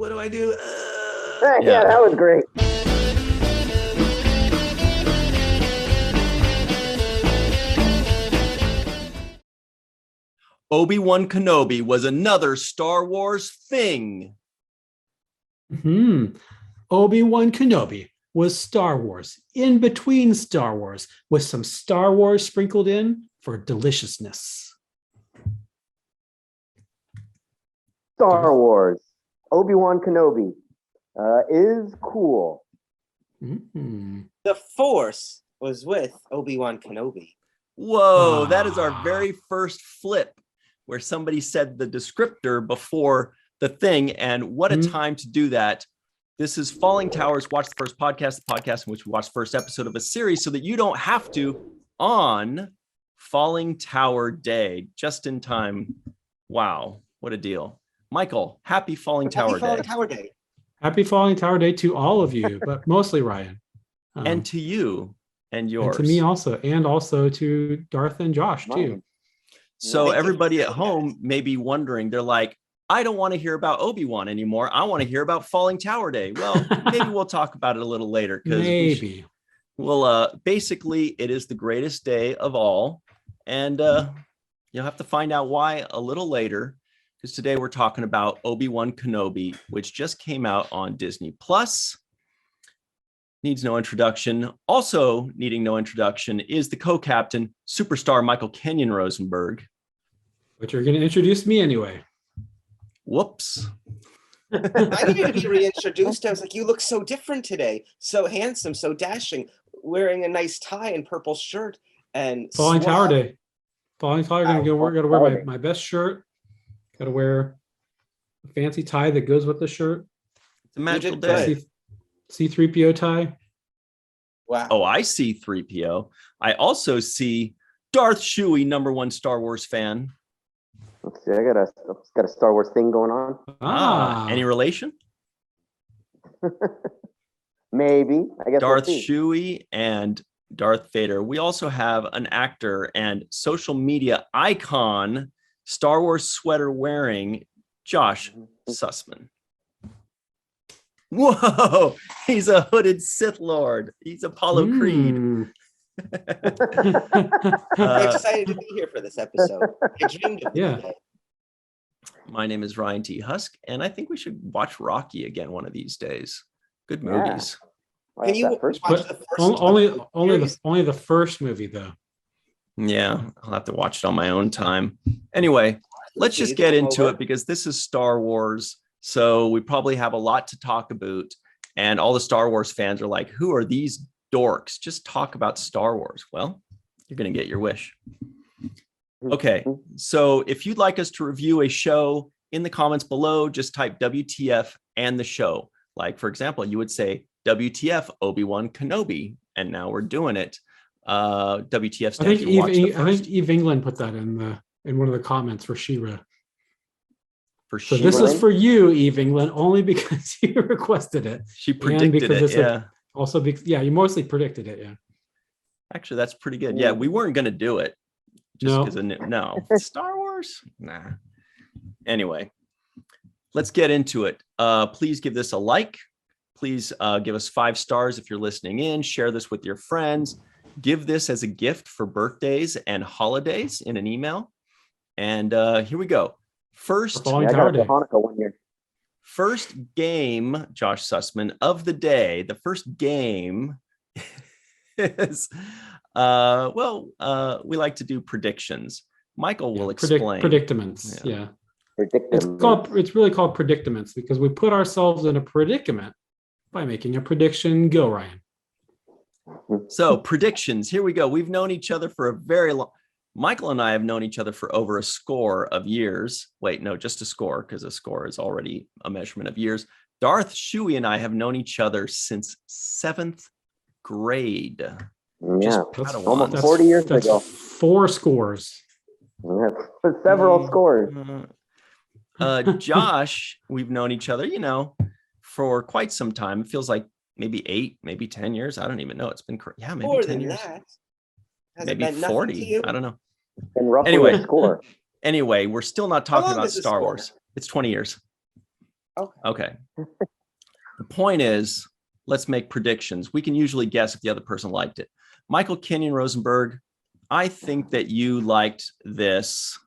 what do I do? Yeah, that was great. Obi-Wan Kenobi was another Star Wars thing. Obi-Wan Kenobi was Star Wars, in between Star Wars, with some Star Wars sprinkled in for deliciousness. Star Wars. Obi-Wan Kenobi is cool. The Force was with Obi-Wan Kenobi. Whoa, that is our very first flip where somebody said the descriptor before the thing. And what a time to do that. This is Falling Towers, Watch the First Podcast, the podcast in which we watch the first episode of a series so that you don't have to on Falling Tower Day, just in time. Wow, what a deal. Michael, happy Falling Tower Day. Happy Falling Tower Day to all of you, but mostly Ryan. And to you and yours. And to me also, and also to Darth and Josh too. So everybody at home may be wondering, they're like, I don't want to hear about Obi-Wan anymore. I want to hear about Falling Tower Day. Well, maybe we'll talk about it a little later. Maybe. Basically, it is the greatest day of all. And you'll have to find out why a little later, because today we're talking about Obi-Wan Kenobi, which just came out on Disney Plus. Needs no introduction. Also needing no introduction is the co-captain, superstar Michael Kenyon Rosenberg. But you're going to introduce me anyway. Whoops. I needed to be reintroduced. I was like, you look so different today. So handsome, so dashing, wearing a nice tie and purple shirt. And Falling Tower Day. Falling Tower Day. Got to wear my best shirt. Got to wear a fancy tie that goes with the shirt. It's a magical day. C-3PO tie. Wow. Oh, I see 3PO. I also see Darth Schuhe, #1 Star Wars fan. Let's see, I got a Star Wars thing going on. Any relation? Maybe. I guess Darth Schuhe and Darth Vader. We also have an actor and social media icon, Star Wars sweater wearing Josh Sussman. Whoa, he's a hooded Sith Lord. He's Apollo Creed. I'm excited to be here for this episode. I dreamed of it today. My name is Ryan T. Husk, and I think we should watch Rocky again one of these days. Good movies. Yeah. Can you watch the first only the first movie though? Yeah, I'll have to watch it on my own time. Anyway, let's just get into it because this is Star Wars. So we probably have a lot to talk about. And all the Star Wars fans are like, who are these dorks? Just talk about Star Wars. Well, you're going to get your wish. Okay, so if you'd like us to review a show, in the comments below, just type WTF and the show. Like, for example, you would say WTF Obi-Wan Kenobi. And now we're doing it. WTF stands I think Eve England put that in one of the comments for She-Ra. So this is for you, Eve England, only because you requested it. She predicted it, yeah. Also, because, you mostly predicted it, yeah. Actually, that's pretty good. Yeah, we weren't going to do it. Just because no. Star Wars? Nah. Anyway, let's get into it. Please give this a like. Please give us 5 stars if you're listening in. Share this with your friends. Give this as a gift for birthdays and holidays in an email. And here we go. First game, Josh Sussman, of the day. The first game is, we like to do predictions. Michael will explain. Predicaments, yeah. It's really called predicaments because we put ourselves in a predicament by making a prediction. Go, Ryan. So predictions, here we go. We've known each other for a very long. Michael and I have known each other for over a score of years. Wait, no, just a score, because a score is already a measurement of years. Darth Schuhe and I have known each other since 7th grade. Yeah, that's almost 40 years ago. 4 scores. Yeah, several scores. Josh, we've known each other, for quite some time. It feels like maybe 8, maybe 10 years. I don't even know. It's been, maybe more 10 than years. That. Maybe 40. I don't know. And roughly a score. Anyway, we're still not talking about Star Wars. It's 20 years. Okay. The point is, let's make predictions. We can usually guess if the other person liked it. Michael Kenyon Rosenberg, I think that you liked this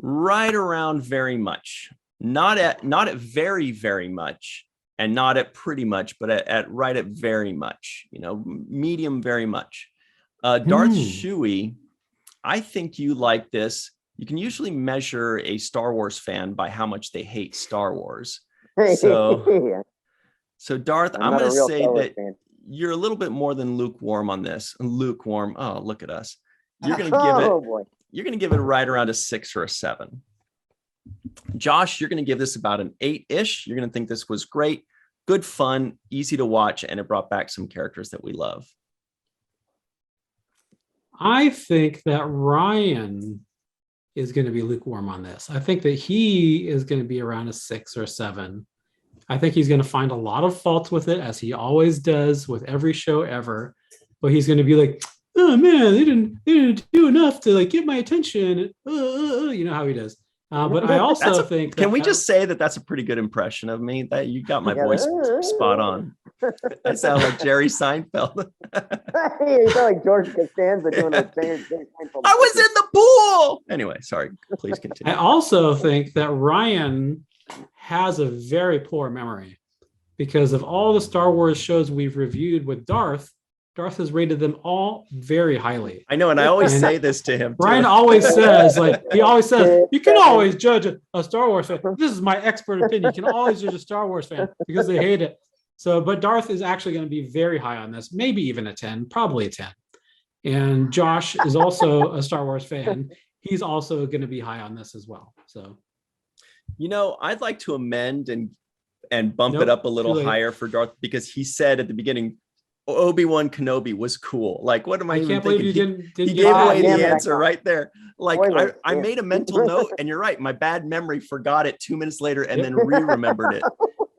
right around very much. Not at very, very much, and not at pretty much, but at right at very much, medium very much. Darth Schuhe, I think you like this. You can usually measure a Star Wars fan by how much they hate Star Wars. So Darth, I'm going to say that you're a little bit more than lukewarm on this. Lukewarm. Oh, look at us. You're going to give it. You're going to give it right around a 6 or a 7. Josh, you're going to give this about an 8-ish. You're going to think this was great, good fun, easy to watch, and it brought back some characters that we love. I think that Ryan is going to be lukewarm on this. I think that he is going to be around a 6 or 7. I think he's going to find a lot of faults with it, as he always does with every show ever. But he's going to be like, "Oh man, they didn't do enough to get my attention." You know how he does. But I also think. Can we just say that that's a pretty good impression of me? That you got my voice spot on. I sound like Jerry Seinfeld. You sound like George Costanza doing a Jerry Seinfeld. I was in the pool. Anyway, sorry. Please continue. I also think that Ryan has a very poor memory, because of all the Star Wars shows we've reviewed with Darth has rated them all very highly. I know, and I always say this to him. Ryan always says, you can always judge a Star Wars fan. This is my expert opinion. You can always judge a Star Wars fan because they hate it. But Darth is actually going to be very high on this, maybe even a 10, probably a 10. And Josh is also a Star Wars fan. He's also going to be high on this as well. So, I'd like to amend and bump it up a little higher for Darth, because he said at the beginning, Obi-Wan Kenobi was cool. What am I even thinking? You didn't he gave away the answer right there. I made a mental note, and you're right. My bad memory forgot it 2 minutes later and then re-remembered it.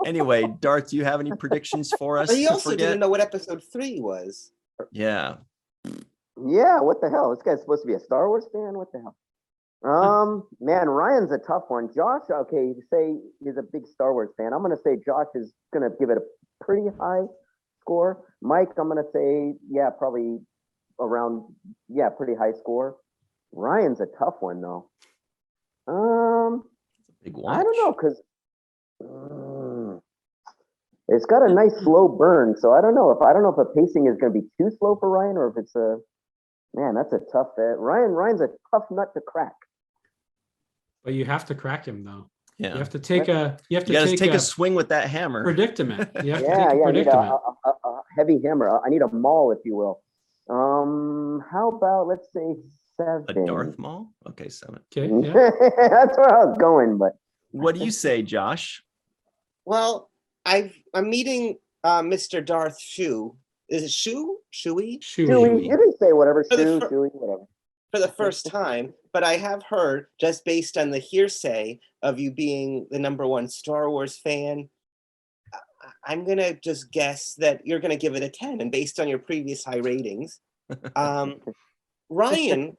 Anyway, Darth, do you have any predictions for us? But he also didn't know what episode 3 was. Yeah. Yeah, what the hell? This guy's supposed to be a Star Wars fan? What the hell? Man, Ryan's a tough one. Josh, okay, you say he's a big Star Wars fan. I'm going to say Josh is going to give it a pretty high score. Mike, I'm going to say, probably around, pretty high score. Ryan's a tough one, though. Big watch. I don't know, because it's got a nice slow burn, so I don't know if the pacing is going to be too slow for Ryan, or if it's that's a tough Ryan's a tough nut to crack. But you have to crack him, though. Yeah. You have to take a swing with that hammer. Predicament. You have to take a predicament. A heavy hammer. I need a maul, if you will. How about, let's say 7. A Darth Maul? Okay, 7. Okay. Yeah. That's where I was going, but what do you say, Josh? Well, I'm meeting Mr. Darth Schuhe. Is it Schuhe? Schuhe? You can say whatever. Schuhe, whatever. For the first time, but I have heard, just based on the hearsay of you being the #1 Star Wars fan, I'm going to just guess that you're going to give it a 10. And based on your previous high ratings, Ryan,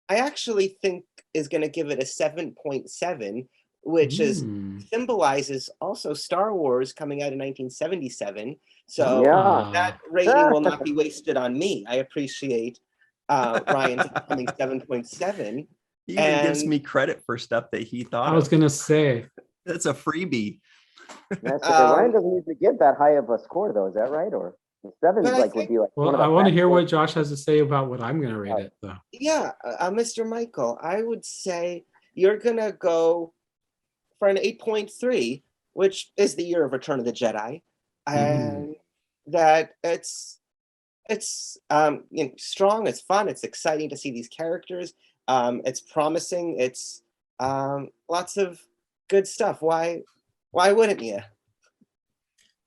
I actually think is going to give it a 7.7, which symbolizes also Star Wars coming out in 1977. So that rating will not be wasted on me. I appreciate Ryan's coming 7.7. He even gives me credit for stuff that he thought. I was going to say. That's a freebie. That's Ryan doesn't usually get that high of a score, though. Is that right? Or 7 would be like. Well, I want to hear what Josh has to say about what I'm going to rate it, though. Yeah, Mr. Michael, I would say you're going to go for an 8.3, which is the year of Return of the Jedi, and that it's strong, it's fun, it's exciting to see these characters. It's promising. It's lots of good stuff. Why wouldn't you?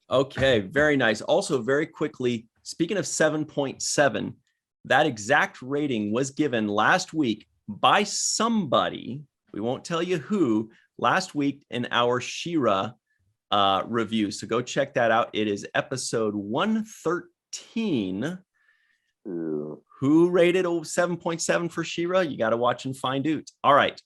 Okay, very nice. Also, very quickly, speaking of 7.7, that exact rating was given last week by somebody. We won't tell you who. Last week in our She-Ra review. So go check that out. It is episode 113. Who rated 7.7 for She-Ra? You got to watch and find out. All right.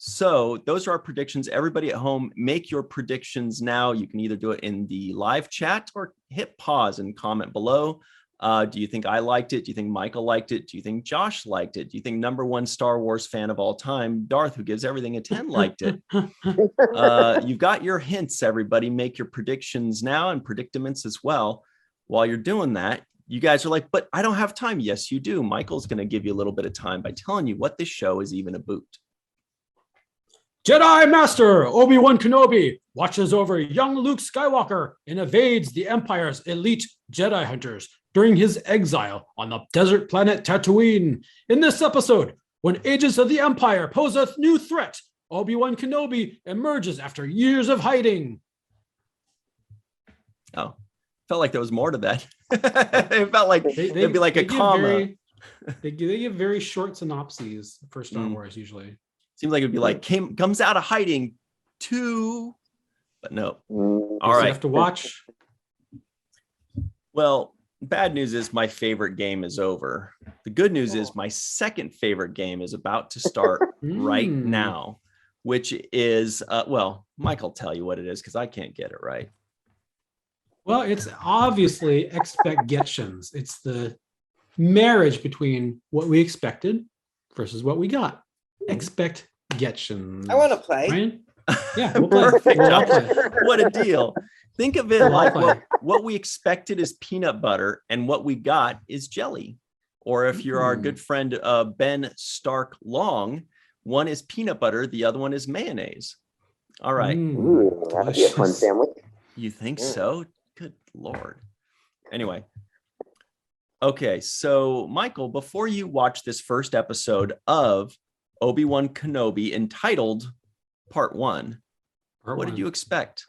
So those are our predictions. Everybody at home, make your predictions now. You can either do it in the live chat or hit pause and comment below. Do you think I liked it? Do you think Michael liked it? Do you think Josh liked it? Do you think number one Star Wars fan of all time, Darth, who gives everything a 10, liked it? You've got your hints, everybody. Make your predictions now and predicaments as well. While you're doing that, you guys are like, but I don't have time. Yes, you do. Michael's going to give you a little bit of time by telling you what this show is even about. Jedi Master Obi-Wan Kenobi watches over young Luke Skywalker and evades the Empire's elite Jedi hunters during his exile on the desert planet Tatooine. In this episode, when agents of the Empire pose a new threat, Obi-Wan Kenobi emerges after years of hiding. Oh, felt like there was more to that. It felt like there'd be like a comma. They give very short synopses for Star Wars usually. Seems like it'd be like comes out of hiding to, but no. All right. You have to watch. Well, bad news is my favorite game is over. The good news is my second favorite game is about to start right now, which is, well, Mike will tell you what it is because I can't get it right. Well, it's obviously expectations. It's the marriage between what we expected versus what we got. Expectations. I want to play. Ryan? Yeah, we'll play. Perfect. We'll play. What a deal. Think of it like what we expected is peanut butter and what we got is jelly. Or if you're our good friend, Ben Stark Long, one is peanut butter, the other one is mayonnaise. All right. That'd be a fun sandwich. You think so? Good Lord. Anyway. Okay, so Michael, before you watch this first episode of Obi-Wan Kenobi entitled Part 1, what did you expect?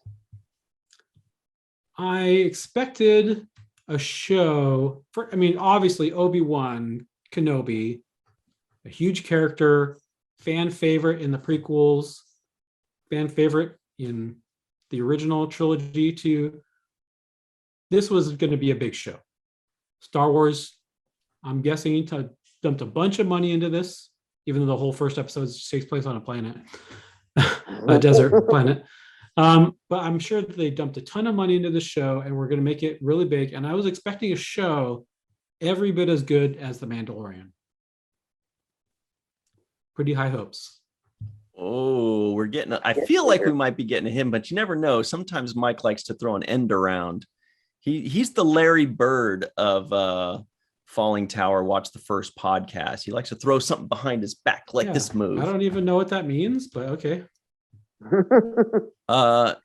I expected a show for, obviously Obi-Wan Kenobi, a huge character, fan favorite in the prequels, fan favorite in the original trilogy too. This was going to be a big show. Star Wars, I'm guessing, dumped a bunch of money into this, even though the whole first episode takes place on a planet, a desert planet. But I'm sure that they dumped a ton of money into the show and we're going to make it really big. And I was expecting a show every bit as good as The Mandalorian. Pretty high hopes. Oh, I feel like we might be getting him, but you never know. Sometimes Mike likes to throw an end around. He's the Larry Bird of Fallingtower. Watch the first podcast. He likes to throw something behind his back, like this move. I don't even know what that means, but okay. Darth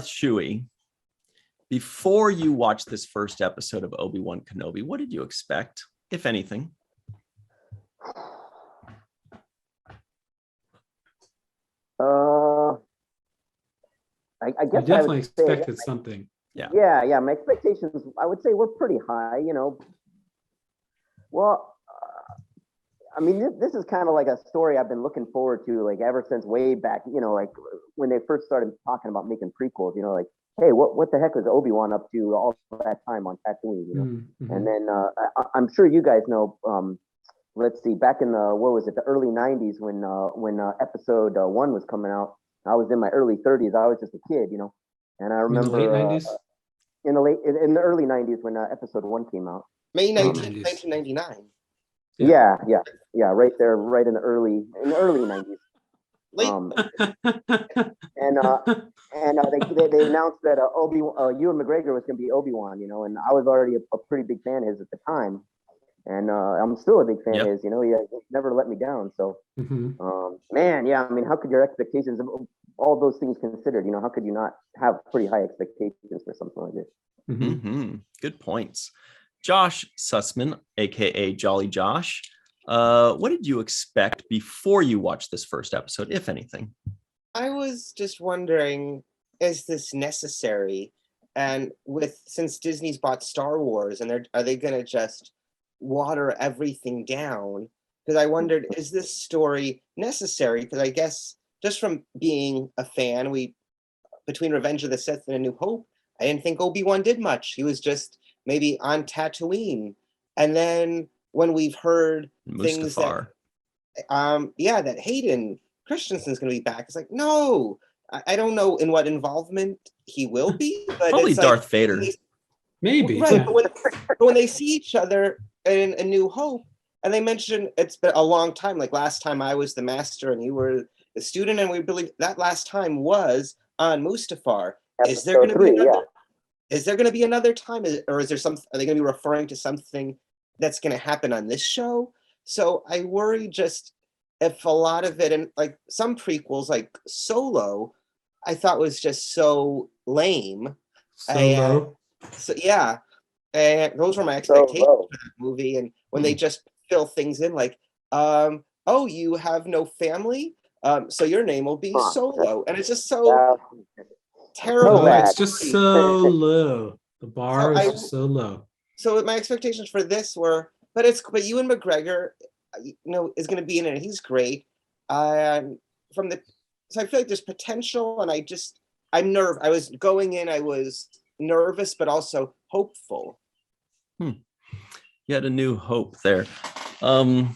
Schuhe, before you watch this first episode of Obi-Wan Kenobi, what did you expect, if anything? I guess I definitely expected something. Yeah. My expectations, I would say, were pretty high. Well, this is kind of like a story I've been looking forward to, like ever since way back. Like when they first started talking about making prequels. Like, hey, what the heck was Obi-Wan up to all that time on Tatooine? Mm-hmm. And then I'm sure you guys know. Let's see, back in the early '90s when Episode 1 was coming out. I was in my early 30s. I was just a kid, and I remember in the late 90s. In the early '90s when Episode 1 came out. May 19th, 1999. Yeah, right there, right in the early '90s. They announced that Ewan McGregor was going to be Obi-Wan, and I was already a pretty big fan of his at the time, and I'm still a big fan of his. He never let me down. So, how could your expectations of all those things considered? How could you not have pretty high expectations for something like this? Good points. Josh Sussman, aka Jolly Josh, what did you expect before you watched this first episode, if anything? I was just wondering, is this necessary? And since Disney's bought Star Wars, and are they going to just water everything down? Because I wondered, is this story necessary? Because I guess just from being a fan, between Revenge of the Sith and A New Hope, I didn't think Obi-Wan did much. He was just maybe on Tatooine. And then when we've heard Mustafar. things that Hayden Christensen's going to be back. It's like, no, I don't know in what involvement he will be, but Probably it's Darth like, Vader. Maybe. Right, Yeah. but when they see each other in A New Hope, and they mention it's been a long time, like last time I was the master and you were the student, and we believe that last time was on Mustafar. Is there going to be another? Is there going to be another time, or is there some? Are they going to be referring to something that's going to happen on this show? So I worry just if a lot of it, and like some prequels, like Solo, I thought was just so lame. Solo. So yeah, and those were my expectations for that movie. And when they just fill things in, like, oh, you have no family, so your name will be Solo, and it's just so terrible. Oh, it's just so low. The bar is just so low. So my expectations for this were, but Ewan McGregor, is going to be in it. And he's great. So I feel like there's potential, and I'm nervous. I was going in, I was nervous, but also hopeful. You had a new hope there. Thank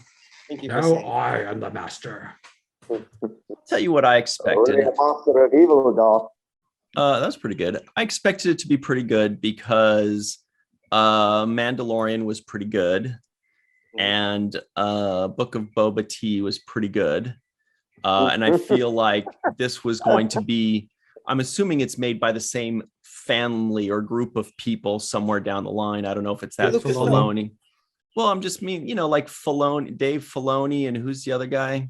you. Now I am the master. Tell you what I expected. Only a monster of evil, doll. That's pretty good. I expected it to be pretty good because Mandalorian was pretty good, and Book of Boba Tea was pretty good. And I feel like this was going to be, I'm assuming it's made by the same family or group of people somewhere down the line. I don't know if it's that Filoni. Well, I'm just like Filoni, Dave Filoni, and who's the other guy?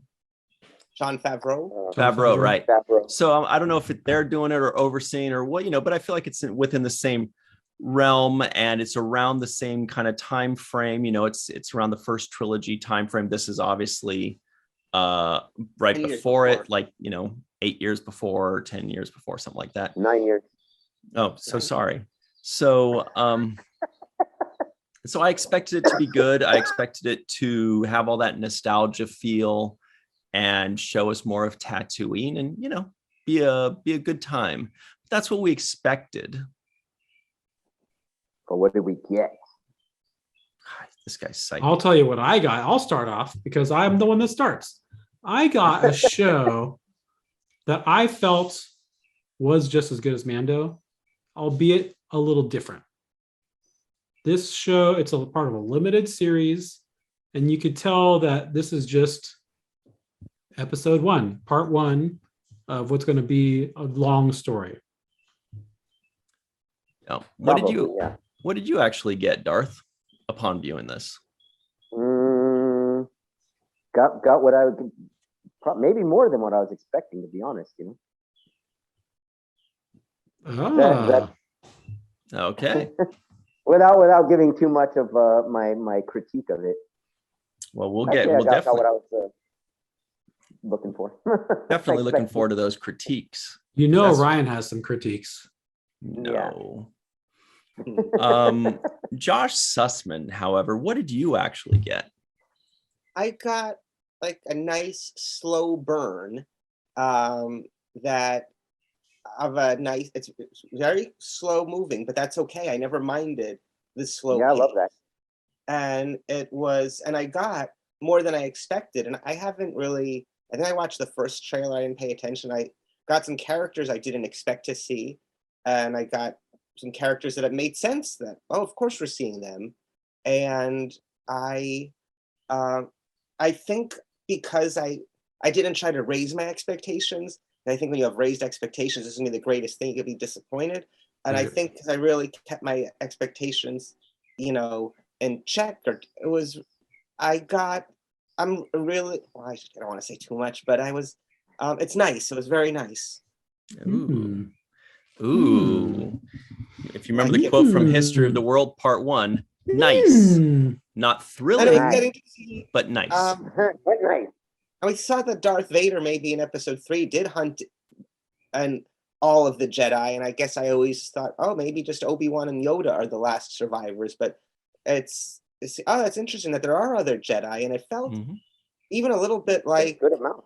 Jon Favreau. Favreau, right. So I don't know if they're doing it or overseeing or what, but I feel like it's within the same realm, and it's around the same kind of time frame. It's around the first trilogy time frame. This is obviously right before it, like 8 years before, or 10 years before, something like that. 9 years. Oh, so sorry. So so I expected it to be good. I expected it to have all that nostalgia feel and show us more of Tatooine, and be a good time. That's what we expected. But what did we get? God, this guy's psychic. I'll tell you what I got. I'll start off because I'm the one that starts. I got a show that I felt was just as good as Mando, albeit a little different. This show, it's a part of a limited series, and you could tell that this is just episode 1, part 1 of what's going to be a long story. Oh, what did you actually get, Darth, upon viewing this? Got what I would, maybe more than what I was expecting, to be honest. Okay. without giving too much of my critique of it. Well, we'll definitely got what I was looking for. Definitely looking forward to those critiques. Ryan has some critiques. No. Josh Sussman, however, what did you actually get? I got like a nice slow burn that of a nice, it's very slow moving, but that's okay. I never minded the slow pace. I love that. And I got more than I expected. And I haven't really, I think I watched the first trailer, I didn't pay attention. I got some characters I didn't expect to see. And I got some characters that have made sense that, of course we're seeing them. And I think because I didn't try to raise my expectations, and I think when you have raised expectations, this is going to be the greatest thing. You'll be disappointed. And I think because I really kept my expectations, in check, I'm really, I don't want to say too much, but I was, it's nice. It was very nice. Ooh. If you remember the quote from History of the World, Part 1, nice. Not thrilling, but nice. But nice. And we saw that Darth Vader maybe in episode 3 did hunt and all of the Jedi. And I guess I always thought, maybe just Obi-Wan and Yoda are the last survivors. But it's interesting that there are other Jedi. And it felt even a little bit like good amount.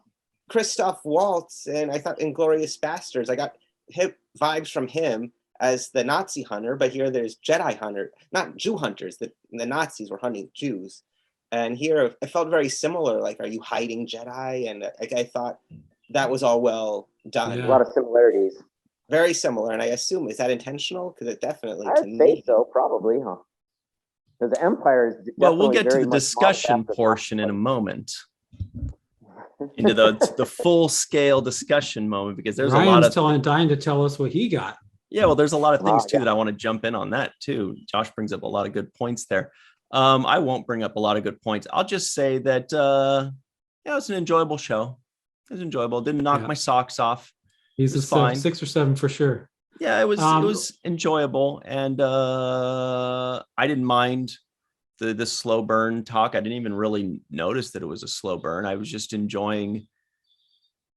Christoph Waltz. And I thought Inglourious Bastards, I got hip vibes from him as the Nazi hunter. But here there's Jedi hunter, not Jew hunters. The Nazis were hunting Jews. And here it felt very similar. Like, are you hiding Jedi? And like, I thought that was all well done. Yeah. A lot of similarities. Very similar. And I assume, is that intentional? Because it definitely, I'd say so, probably, huh? Because the Empire is Well, we'll definitely get to very the much discussion modeled after portion in a Star Wars. moment. Into the full scale discussion moment, because there's a lot Ryan's of dying to tell us what he got. yeah, well, there's a lot of things too yeah. that I want to jump in on that too. Josh brings up a lot of good points there. I won't bring up a lot of good points. I'll just say that yeah, it was an enjoyable show. It was enjoyable. Didn't knock Yeah. my socks off. He's It was a seven, fine. 6 or 7 for sure. Yeah, it was enjoyable, and I didn't mind the slow burn talk. I didn't even really notice that it was a slow burn. I was just enjoying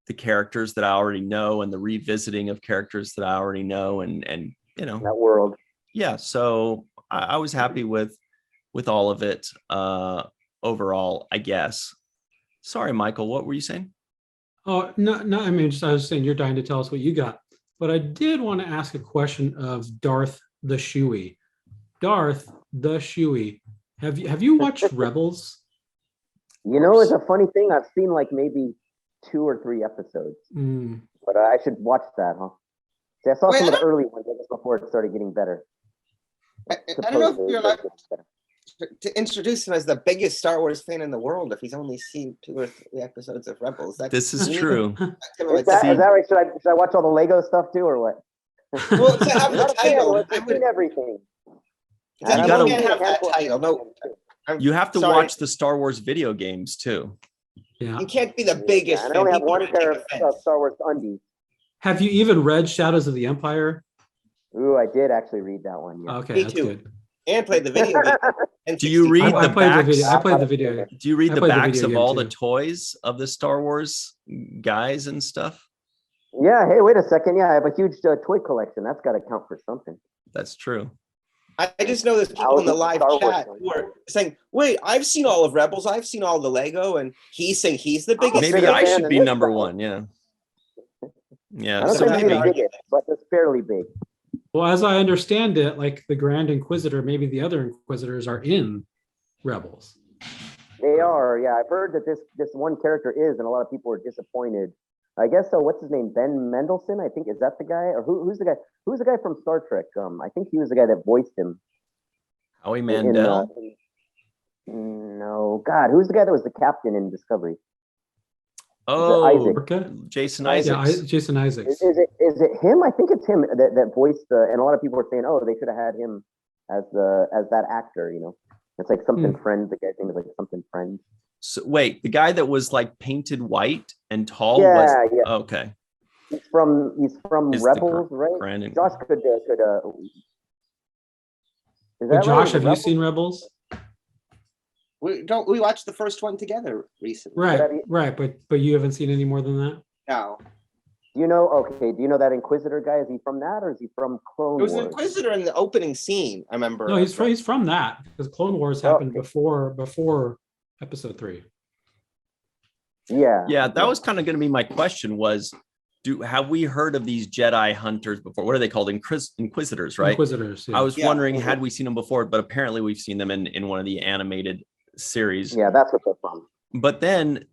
the characters that I already know and the revisiting of characters that I already know, and you know, That world. yeah. So I was happy with all of it overall, I guess. Sorry, Michael, what were you saying? Oh, no, I mean, I was saying you're dying to tell us what you got. But I did want to ask a question of Darth the Schuhe. Darth the Schuhe. Have you watched Rebels? You know, it's a funny thing. I've seen like maybe 2 or 3 episodes, but I should watch that, huh? See, I saw some of the early ones just before it started getting better. I don't know if you're allowed to introduce him as the biggest Star Wars fan in the world if he's only seen 2 or 3 episodes of Rebels. This is true. Is that right? Should I watch all the Lego stuff too, or what? Well, to have the title, I've seen everything. You gotta have that title. No, you have to watch the Star Wars video games too. Yeah. You can't be the biggest. And I only have one pair of Star Wars undies. Have you even read Shadows of the Empire? Ooh, I did actually read that one. Yeah. Okay, Me that's too. good. And played the video game. And Do you read I the played the backs? video. I played the video. Do you read I the played the backs video of game all the too. toys of the Star Wars guys and stuff? Yeah. Hey, wait a second. Yeah, I have a huge toy collection. That's got to count for something. That's true. I just know there's people in the live chat who are saying, "Wait, I've seen all of Rebels. I've seen all the Lego," and he's saying he's the biggest. Maybe bigger I fan should than be this number guy. 1. Yeah. Yeah. I don't So think he's the maybe. biggest, but it's fairly big. Well, as I understand it, like the Grand Inquisitor, maybe the other Inquisitors are in Rebels. They are. Yeah, I've heard that this one character is, and a lot of people are disappointed. I guess so. What's his name? Ben Mendelsohn, I think. Is that the guy? Or who's the guy? Who's the guy from Star Trek? I think he was the guy that voiced him. Howie Mandel. No, God, who's the guy that was the captain in Discovery? Oh, Okay. Jason Yeah, Isaacs. Jason Isaacs. Is it him? I think it's him that voiced the. And a lot of people are saying, oh, they should have had him as that actor. You know, it's like something Friends. The guy's name is like something Friends. So wait, the guy that was like painted white and tall Yeah, was yeah. okay. He's from Is Rebels, the right? Grand- Josh could. Is that Josh, right? have you seen Rebels? We watched the first one together recently. Right, but you haven't seen any more than that? No. Do you know that Inquisitor guy? Is he from that, or is he from Clone It was Wars? an Inquisitor in the opening scene, I remember. No, he's from that because Clone Wars happened before Episode 3. Yeah. Yeah, that was kind of going to be my question was, have we heard of these Jedi hunters before? What are they called? Inquisitors, right? Inquisitors. Yeah. I was wondering, had we seen them before? But apparently we've seen them in one of the animated series. Yeah, that's what they're from. But then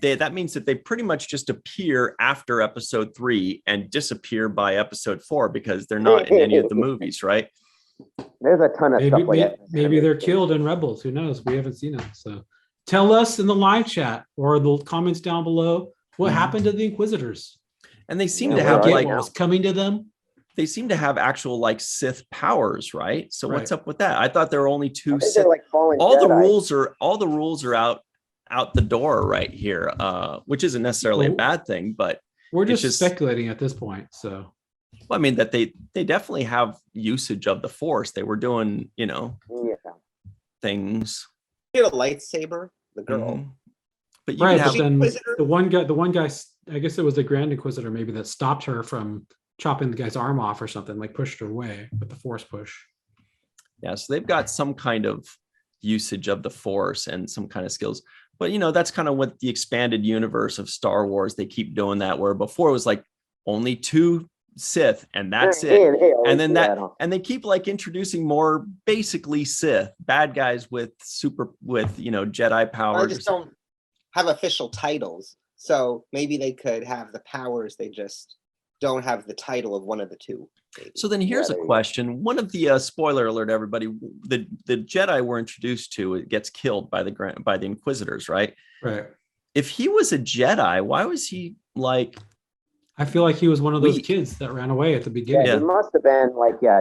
that means that they pretty much just appear after Episode 3 and disappear by Episode 4 because they're not in any of the movies, right? There's a ton of stuff like that. Maybe they're killed in Rebels. Who knows? We haven't seen them. So tell us in the live chat or the comments down below what happened to the Inquisitors. And they seem to have like was coming to them. They seem to have actual like Sith powers, right? So what's up with that? I thought there were only 2 Sith. Like fallen all Jedi. the rules are out the door right here, which isn't necessarily a bad thing, but we're just speculating at this point. So I mean that they definitely have usage of the Force. They were doing, things. Get a lightsaber, the girl. Mm-hmm. But you right, have but then the one guy, I guess it was the Grand Inquisitor maybe that stopped her from chopping the guy's arm off or something, like pushed her away with the Force push. Yeah, so they've got some kind of usage of the Force and some kind of skills. But that's kind of what the expanded universe of Star Wars, they keep doing that, where before it was like only 2 Sith, and that's Hey, it. hey, And then that, and they keep like introducing more basically Sith bad guys with Jedi powers. I just don't have official titles, so maybe they could have the powers. They just don't have the title of one of the two. Maybe. So then here's a question. One of the spoiler alert, everybody, the Jedi we're introduced to, it gets killed by the Inquisitors, right? Right. If he was a Jedi, why was he like? I feel like he was one of those kids that ran away at the beginning. Yeah, he must have been like 10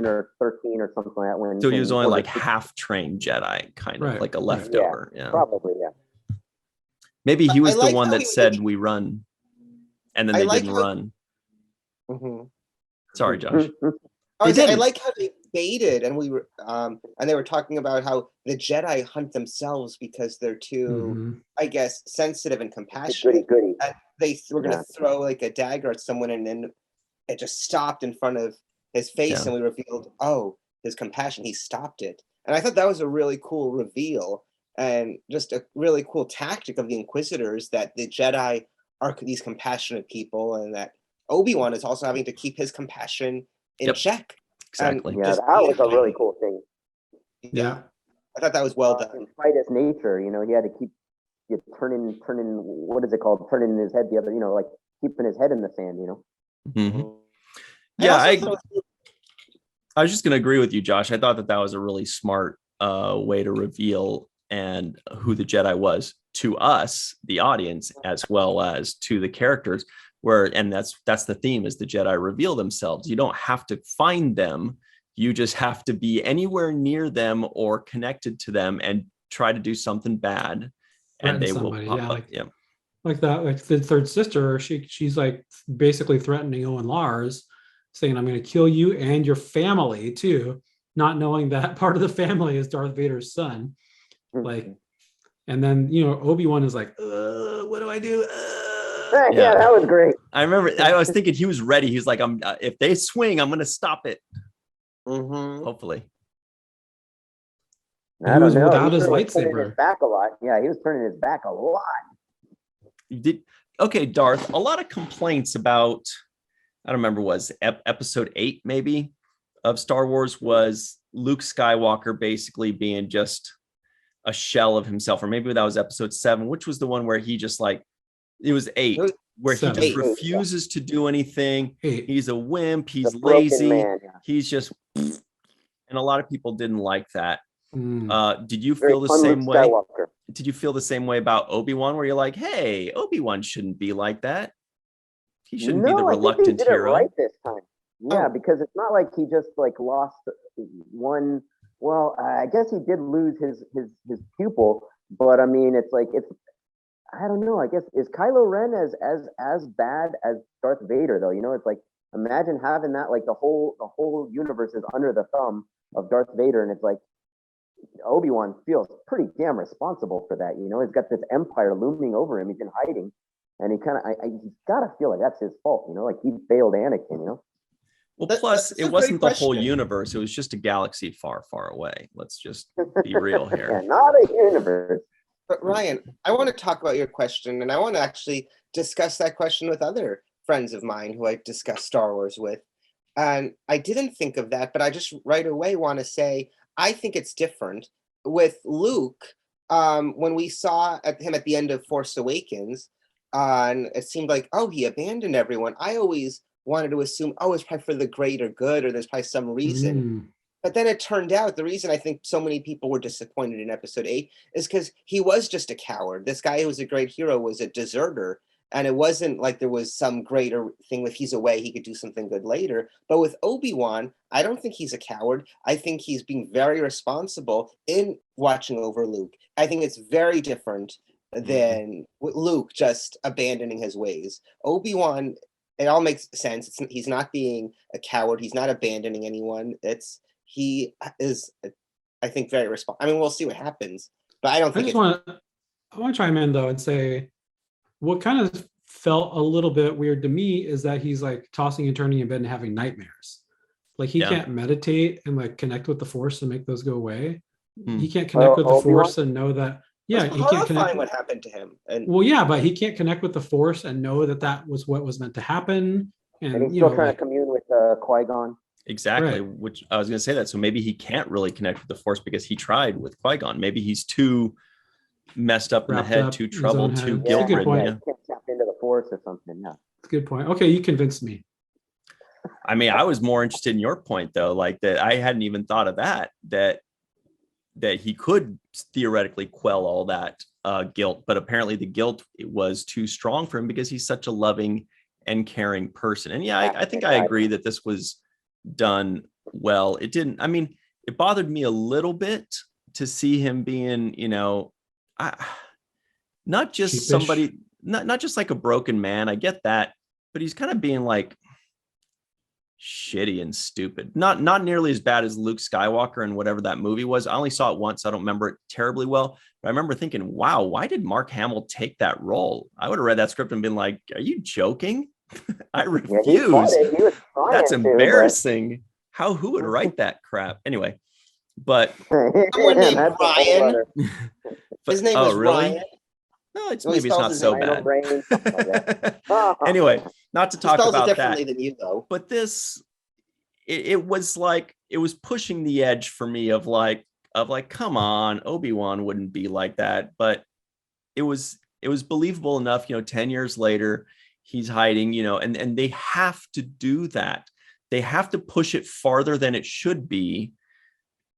or 13 or something like that. When so he was only like half-trained Jedi, kind of like a leftover. Yeah, probably, yeah. Maybe he was the one that said we run, and then they didn't run. Mm-hmm. Sorry, Josh. I like how they baited, and we were, and they were talking about how the Jedi hunt themselves because they're too, I guess, sensitive and compassionate. Goody. And they were going to throw like a dagger at someone, and then it just stopped in front of his face, and we revealed, his compassion. He stopped it, and I thought that was a really cool reveal, and just a really cool tactic of the Inquisitors, that the Jedi are these compassionate people, and that Obi-Wan is also having to keep his compassion in check. Exactly. Yeah, that was a really cool thing. Yeah. I thought that was well done. In spite of nature, he had to keep turning, what is it called? Turning his head the other, like keeping his head in the sand, Mm-hmm. Yeah, I was just going to agree with you, Josh. I thought that was a really smart way to reveal and who the Jedi was to us, the audience, as well as to the characters. And that's the theme, is the Jedi reveal themselves. You don't have to find them. You just have to be anywhere near them or connected to them and try to do something bad, and they will pop up. Yeah. Like that, like the third sister, she's like basically threatening Owen Lars, saying, I'm going to kill you and your family too, not knowing that part of the family is Darth Vader's son. Like, and then, Obi-Wan is like, what do I do? Yeah, that was great. I remember I was thinking he was ready. He's like, if they swing, I'm going to stop it. Hopefully. He was without his lightsaber. His back a lot. Yeah, he was turning his back a lot. Okay, Darth, a lot of complaints about, I don't remember, was episode 8 maybe of Star Wars, was Luke Skywalker basically being just a shell of himself, or maybe that was episode 7, which was the one where he just like, it was 8, where he just refuses to do anything. He's a wimp. He's lazy. Man, He's just, and a lot of people didn't like that. Did you feel the same way? Skywalker. Did you feel the same way about Obi-Wan, where you're like, hey, Obi-Wan shouldn't be like that? He shouldn't be the reluctant hero. Right this time. Yeah, because it's not like he just like lost one. Well, I guess he did lose his pupil, but I mean, it's like, I don't know. I guess, is Kylo Ren as bad as Darth Vader though? It's like, imagine having that, like the whole universe is under the thumb of Darth Vader, and it's like Obi-Wan feels pretty damn responsible for that. He's got this empire looming over him. He's in hiding, and he kind of, he's got to feel like that's his fault. Like he failed Anakin. Well, plus it wasn't the whole universe. It was just a galaxy far, far away. Let's just be real here. Yeah, not a universe. But Ryan, I want to talk about your question, and I want to actually discuss that question with other friends of mine who I discuss Star Wars with. And I didn't think of that, but I just right away want to say, I think it's different with Luke. When we saw him at the end of Force Awakens, and it seemed like, he abandoned everyone. I always wanted to assume, it's probably for the greater good, or there's probably some reason. But then it turned out the reason I think so many people were disappointed in episode 8 is because he was just a coward. This guy who was a great hero was a deserter. And it wasn't like there was some greater thing with he's away, he could do something good later. But with Obi-Wan, I don't think he's a coward. I think he's being very responsible in watching over Luke. I think it's very different than Luke just abandoning his ways. Obi-Wan, it all makes sense. He's not being a coward. He's not abandoning anyone. He is, I think, very responsible. I mean, we'll see what happens. But I don't think I want to chime in, though, and say, what kind of felt a little bit weird to me is that he's like tossing and turning in bed and having nightmares. Like he can't meditate and like connect with the Force and make those go away. He can't connect with the Force and know that. Yeah, he can't connect. What happened to him? But he can't connect with the Force and know that was what was meant to happen. And he's still trying to commune with Qui-Gon. Exactly, Right. which I was going to say that. So maybe he can't really connect with the Force because he tried with Qui-Gon. Maybe he's too messed up in the Wrapped head, up too in his troubled, own too head. guilt That's a good point. Yeah, he can't tap into the Force or something. Yeah. That's a good point. Okay, you convinced me. I mean, I was more interested in your point though, like that I hadn't even thought of that he could theoretically quell all that guilt, but apparently the guilt was too strong for him because he's such a loving and caring person. And yeah, I think I agree that this was done well. It didn't, I mean, it bothered me a little bit to see him being, not just Sheepish. somebody, not just like a broken man. I get that, but he's kind of being like shitty and stupid. Not nearly as bad as Luke Skywalker and whatever that movie was. I only saw it once. I don't remember it terribly well, but I remember thinking, wow, why did Mark Hamill take that role? I would have read that script and been like, are you joking? I refuse. Yeah, that's embarrassing. Who would write that crap? Anyway, but someone named Ryan. His name is really? Ryan. No, maybe it's not so bad. Brain, like Anyway, not to talk about differently that. Than you, though. But this, it was like it was pushing the edge for me of like, come on, Obi-Wan wouldn't be like that. But it was believable enough. 10 years later, he's hiding. And they have to do that. They have to push it farther than it should be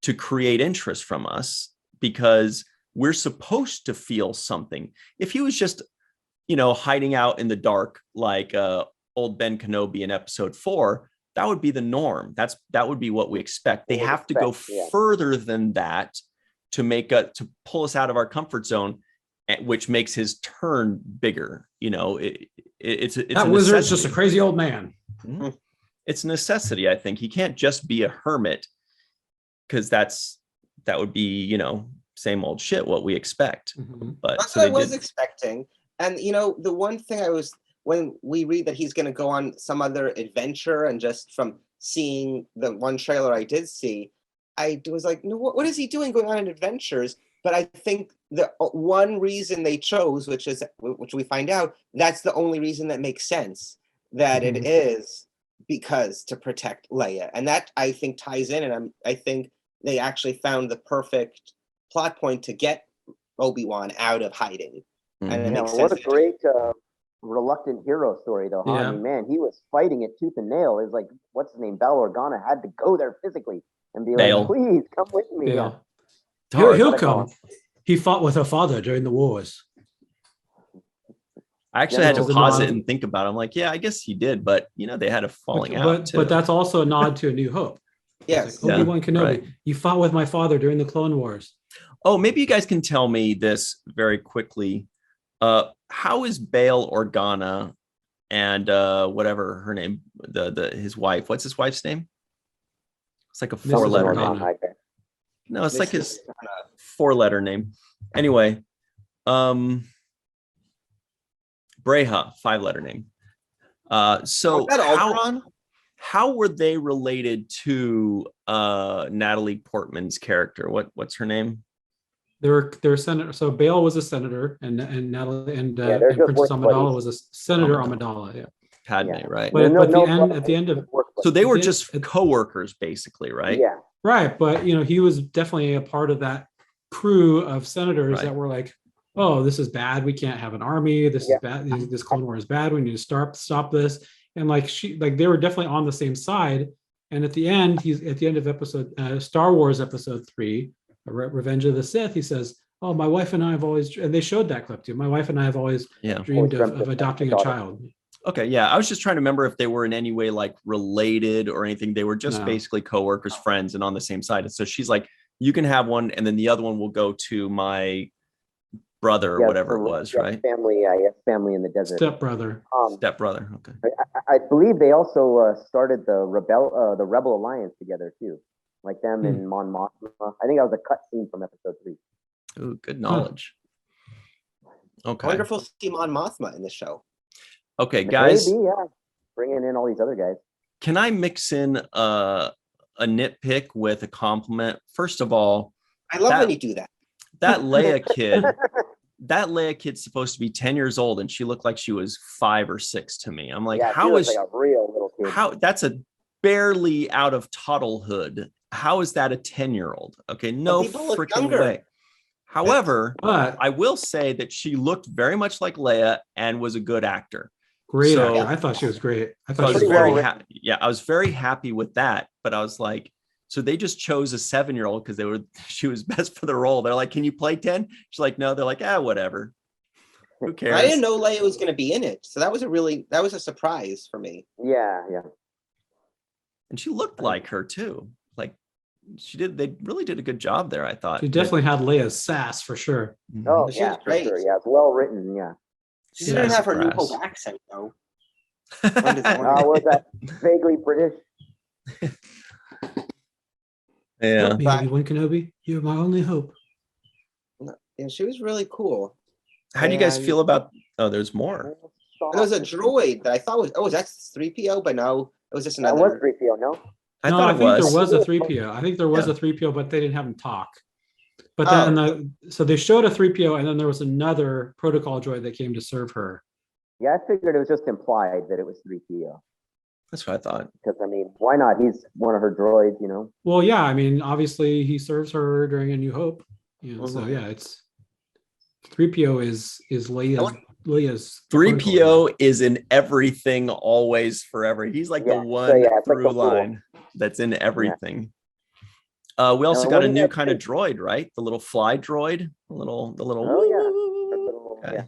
to create interest from us, because we're supposed to feel something. If he was just, hiding out in the dark like old Ben Kenobi in episode 4, that would be the norm. That would be what we expect. They have to go further than that to pull us out of our comfort zone, which makes his turn bigger. It's that wizard's just a crazy old man. Mm-hmm. It's a necessity. I think he can't just be a hermit, because that would be, same old shit, what we expect. Mm-hmm. But that's what I was expecting. And the one thing when we read that he's going to go on some other adventure, and just from seeing the one trailer I did see, I was like, no, what is he doing going on adventures? But I think the one reason they chose, which we find out, that's the only reason that makes sense, that it is because to protect Leia. And that, I think, ties in, and I think they actually found the perfect plot point to get Obi-Wan out of hiding. Mm-hmm. And it makes what sense. A great reluctant hero story, though, huh? Yeah. I mean, man, he was fighting it tooth and nail. It's like, what's his name? Bail Organa had to go there physically and be like, please come with me. Yeah. Darth, He'll come. He fought with her father during the wars. I actually had to pause it and think about it. I'm like, yeah, I guess he did, but they had a falling out too. But that's also a nod to A New Hope. Yes. Like, Obi-Wan Kenobi, right. You fought with my father during the Clone Wars. Oh, maybe you guys can tell me this very quickly. How is Bail Organa and whatever her name, his wife? What's his wife's name? It's like a 4-letter name. No, it's like his 4-letter name. Anyway, Breha, 5-letter name. So how were they related to Natalie Portman's character? What's her name? They're senator. So Bail was a senator, and Natalie and Princess Amidala was a senator. Amidala, yeah. Padme, right? But at the end of so they were just co-workers, basically, right? Yeah. Right, but he was definitely a part of that crew of senators that were like, "Oh, this is bad. We can't have an army. This is bad. This Clone War is bad. We need to stop this." And they were definitely on the same side. And at the end, he's at the end of episode Star Wars episode 3, Revenge of the Sith. He says, "Oh, my wife and I have always," and they showed that clip too. "My wife and I have always dreamed of adopting a child." Okay, yeah. I was just trying to remember if they were in any way like related or anything. They were just basically co-workers, friends, and on the same side. And so she's like, "You can have one, and then the other one will go to my brother," or whatever it was, right? Family, family in the desert. Stepbrother. Stepbrother. Okay. I believe they also started the Rebel Alliance together too, like them and Mon Mothma. I think that was a cut scene from episode 3. Ooh, good knowledge. Okay. Wonderful to see Mon Mothma in the show. Okay, guys. Maybe, bringing in all these other guys. Can I mix in a nitpick with a compliment? First of all, I love when you do that. That Leia kid's supposed to be 10 years old, and she looked like she was 5 or 6 to me. I'm like, how is like a real kid. How that's a barely out of toddlehood. How is that a 10-year-old? Okay, no freaking way. However, but I will say that she looked very much like Leia and was a good actor. Great So- actor. I thought she was great. I So I thought was she was very great. happy. I was very happy with that. But I was like, so they just chose a 7-year-old because she was best for the role. They're like, can you play 10? She's like, no. They're like, whatever. Who cares? I didn't know Leia was going to be in it, so that was a surprise for me. Yeah. And she looked like her too. Like they really did a good job there, I thought. She definitely had Leia's sass for sure. Oh, She yeah, was for great. sure. Yeah, it's well written. Yeah. She didn't have her New Sassafras. Hope accent though. Was that vaguely British? Yeah. Help me, Obi-Wan Kenobi. You're my only hope. Yeah, she was really cool. How do you guys And- feel about? Oh, there's more. And there was a droid that I thought was that's 3PO, but no, it was just That another. was 3PO, no? I No, thought I it think was. there was a 3PO. I think there was Yeah. a 3PO, but they didn't have him talk. But Oh. then so they showed a 3PO, and then there was another protocol droid that came to serve her. Yeah, I figured it was just implied that it was 3PO. That's what I thought. Because, I mean, why not? He's one of her droids, you know? Well, yeah, I mean, obviously he serves her during A New Hope. So Mhm. yeah, it's 3PO is Leia's 3PO is in everything, always, forever. He's like Yeah, the so one yeah, it's like through the rule. line that's in everything. We also got a wasn't new that kind of great? droid, right? The little fly droid, the little. Oh, yeah. Okay. Yeah.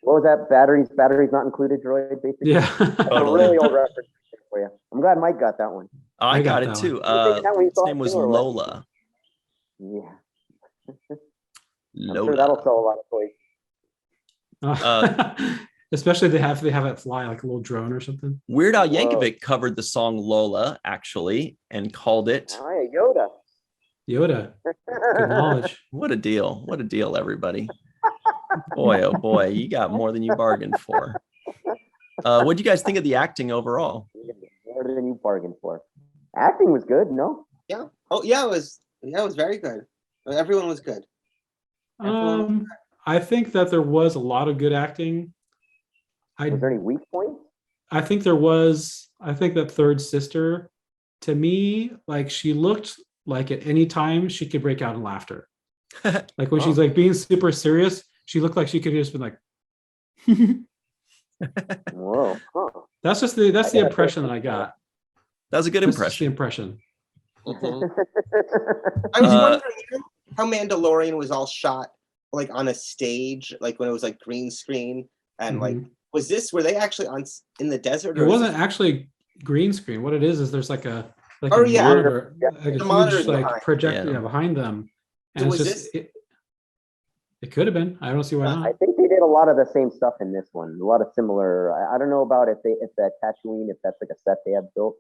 What was that? Batteries not included droid, basically? Yeah. That's a Totally. really old reference for you. I'm glad Mike got that one. Oh, I I got got it that too. You think that we His saw name it was too, or what? Lola. Yeah. I'm Lola. sure that'll sell a lot of toys. Especially they have it fly like a little drone or something. Weird Al Whoa. Yankovic covered the song Lola actually and called it. Oh, yeah, Yoda. Yoda. Good knowledge. What a deal! What a deal, everybody! Boy, oh boy, you got more than you bargained for. What do you guys think of the acting overall? More than you bargained for. Acting was good, no? Yeah. Oh yeah, it was very good. Everyone was good. I think that there was a lot of good acting. Was there any weak points? I think there was. I think that third sister, to me, like she looked like at any time she could break out in laughter. Like when she's like being super serious, she looked like she could have just been like. Whoa. Huh. That's the impression that I got. That was a good That's just the impression. Mhm. I was wondering how Mandalorian was all shot like on a stage, like when it was like green screen, and like were they actually in the desert? It wasn't actually green screen. What it is there's like a Oh, yeah. monitor, Yeah. like a The huge monitor's like behind. projector Yeah. behind them. And So it's was just it could have been. I don't see why I not. think they did a lot of the same stuff in this one. A lot of similar. I don't know about if that Tatooine, if that's like a set they had built,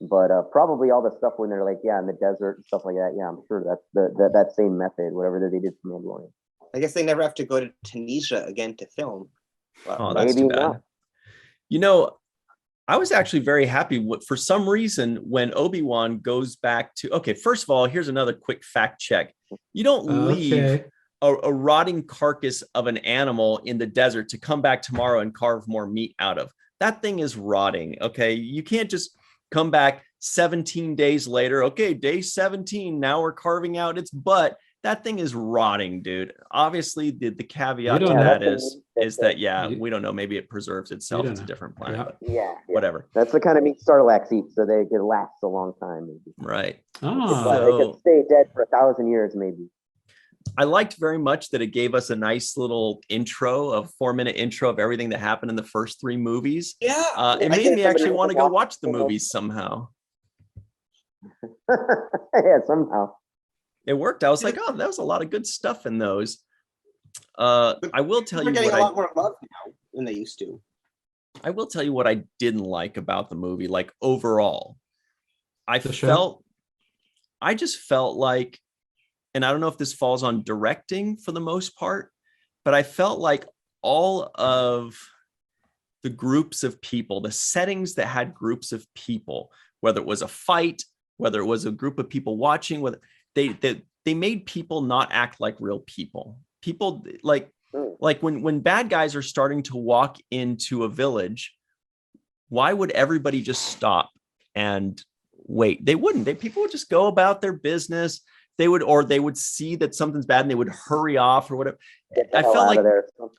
but probably all the stuff when they're like, yeah, in the desert and stuff like that. Yeah, I'm sure that's that same method, whatever that they did for Mandalorian. I guess they never have to go to Tunisia again to film. Well, Oh, that's Maybe too bad. not. You know, I was actually very happy for some reason when Obi-Wan goes back to. Okay, first of all, here's another quick fact check. You don't leave Okay. a rotting carcass of an animal in the desert to come back tomorrow and carve more meat out of. That thing is rotting. Okay, you can't just come back 17 days later. Okay, day 17. Now we're carving out its butt. That thing is rotting, dude. Obviously, the caveat to don't that know. is that You- we don't know. Maybe it preserves itself. don't It's a know. different planet, Yeah. but Yeah. whatever. That's the kind of meat Sarlacc eats, so they could last a long time. Maybe. Right. Ah, But they could stay dead for 1,000 years, maybe. I liked very much that it gave us a nice little intro, a 4-minute intro of everything that happened in the first 3 movies. yeah. It I made think me somebody actually was want to go watching watch the it. movies somehow. Yeah, somehow. It worked. I was like, oh, that was a lot of good stuff in those. I will tell They're you getting what a lot more love now than they used to. I will tell you what I didn't like about the movie. Like overall, I The show? just felt like, and I don't know if this falls on directing for the most part, but I felt like all of the groups of people, the settings that had groups of people, whether it was a fight, whether it was a group of people watching, whether they made people not act like real people. People like when bad guys are starting to walk into a village, why would everybody just stop and wait? They wouldn't. People would just go about their business. They would see that something's bad and they would hurry off or whatever. I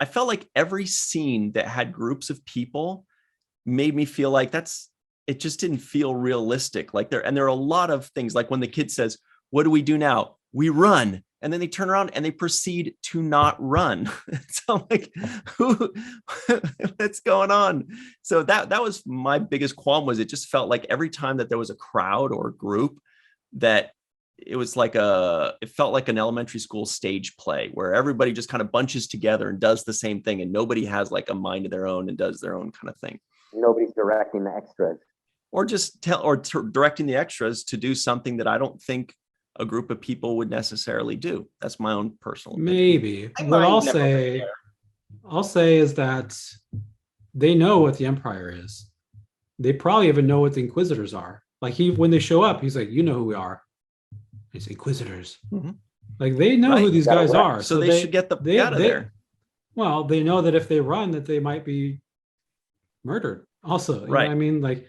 felt like every scene that had groups of people made me feel like it just didn't feel realistic. Like there are a lot of things, like when the kid says, "What do we do now? We run." And then they turn around and they proceed to not run. So I'm like, what's going on? So that was my biggest qualm. Was it just felt like every time that there was a crowd or a group, that it felt like an elementary school stage play where everybody just kind of bunches together and does the same thing, and nobody has like a mind of their own and does their own kind of thing. Nobody's directing the extras, or just directing the extras to do something that I don't think a group of people would necessarily do. That's my own personal opinion. Maybe. What I'll say is that they know what the Empire is. They probably even know what the Inquisitors are. Like when they show up, he's like, "You know who we are." He's Inquisitors. Mm-hmm. Like they know who these guys are. So they should get out of there. Well, they know that if they run, that they might be murdered. Also, you know what I mean, like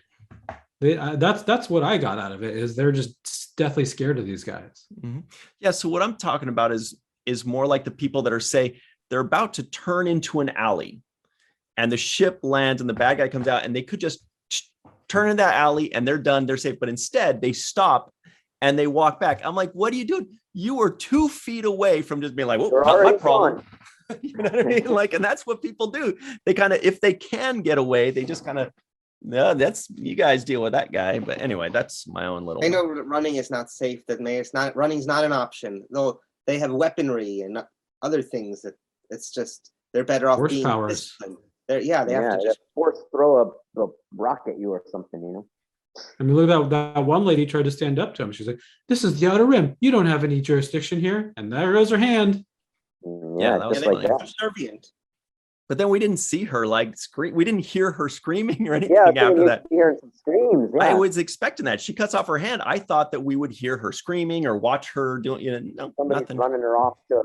that's what I got out of it. Is they're just deathly scared of these guys. Mm-hmm. Yeah. So what I'm talking about is more like the people that are they're about to turn into an alley, and the ship lands, and the bad guy comes out, and they could just turn in that alley, and they're done. They're safe. But instead, they stop and they walk back. I'm like, what are you doing? You were 2 feet away from just being like, "Well, not my problem." You know what I mean? Like, and that's what people do. They kind of, if they can get away, they just kind of, no, that's, you guys deal with that guy. But anyway, that's my own little. I know running is not safe. Running's not an option. Though they have weaponry and other things that it's just, they're better off being disciplined. They have to just force throw a rock at you or something, you know. I mean, look at that one lady tried to stand up to him. She's like, "This is the Outer Rim. You don't have any jurisdiction here." And there goes her hand. Yeah, that was like that. Subservient. But then we didn't see her like scream. We didn't hear her screaming or anything after that. Hearing some screams. Yeah. I was expecting that. She cuts off her hand. I thought that we would hear her screaming or watch her doing, no, somebody's nothing. Running her off. To,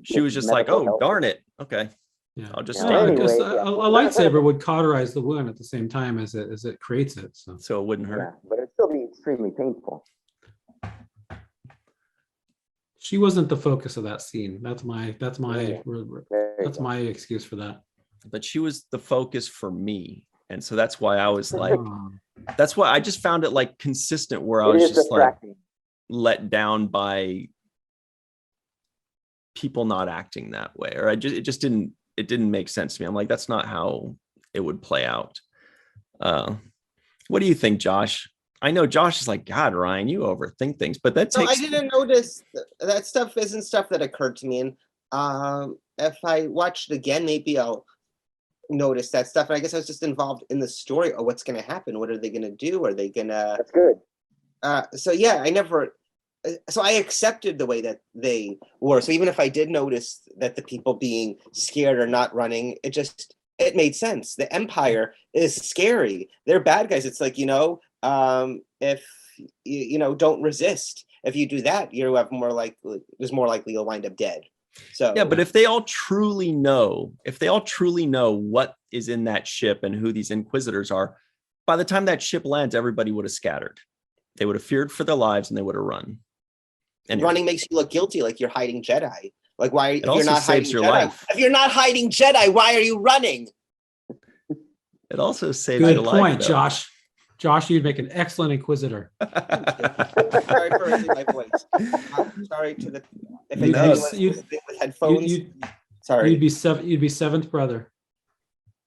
she was just like, "Oh, help. Darn it. Okay. Yeah. I'll just a lightsaber would cauterize the wound at the same time as it creates it. So it wouldn't hurt. Yeah, but it'd still be extremely painful. She wasn't the focus of that scene. That's my excuse for that. But she was the focus for me. And so that's why I was like, that's why I just found it like consistent where I was just like let down by people not acting that way. Or it didn't make sense to me. I'm like, that's not how it would play out. What do you think, Josh? I know Josh is like, "God, Ryan, you overthink things," but that takes. I didn't notice that stuff. Isn't stuff that occurred to me, and if I watched it again, maybe I'll notice that stuff. And I guess I was just involved in the story. Oh, what's going to happen? What are they going to do? Are they going to? That's good. So yeah, I accepted the way that they were. So even if I did notice that the people being scared or not running, it made sense. The Empire is scary. They're bad guys. It's like, if don't resist. If you do that, there's more likely you'll wind up dead. So yeah, but if they all truly know what is in that ship and who these Inquisitors are, by the time that ship lands, everybody would have scattered. They would have feared for their lives and they would have run. And running makes you look guilty, like you're hiding Jedi. Like why? It also saves your life. If you're not hiding Jedi, why are you running? It also saves your life. Good point, Josh. Josh, you'd make an excellent Inquisitor. Sorry for raising my voice. I'm sorry to the if anyone's listening with headphones. Sorry. You'd be seventh brother.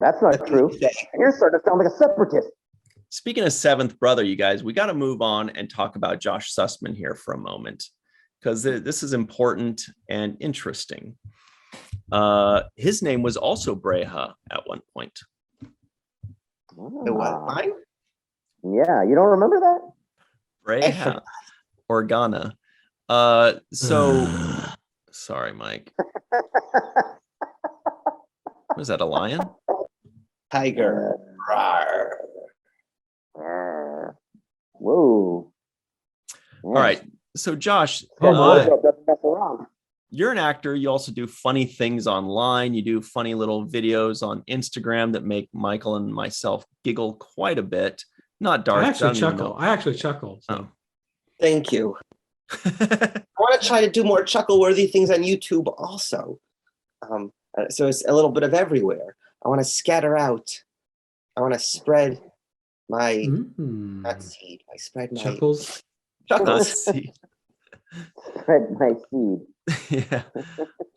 That's not true. You're starting to sound like a separatist. Speaking of seventh brother, you guys, we got to move on and talk about Josh Sussman here for a moment, because this is important and interesting. His name was also Breha at one point. It was mine? Yeah, you don't remember that? Breha. Organa. Sorry, Mike. Was that a lion? Tiger. Whoa. All right. So Josh, you're an actor. You also do funny things online. You do funny little videos on Instagram that make Michael and myself giggle quite a bit. Not I Darth. actually don't even chuckle. know. I actually chuckle. So. Oh. Thank you. I want to try to do more chuckle-worthy things on YouTube also. So it's a little bit of everywhere. I want to scatter out. I want to spread my not seed. I spread my chuckles. Chuckles. Spread my seed. Yeah.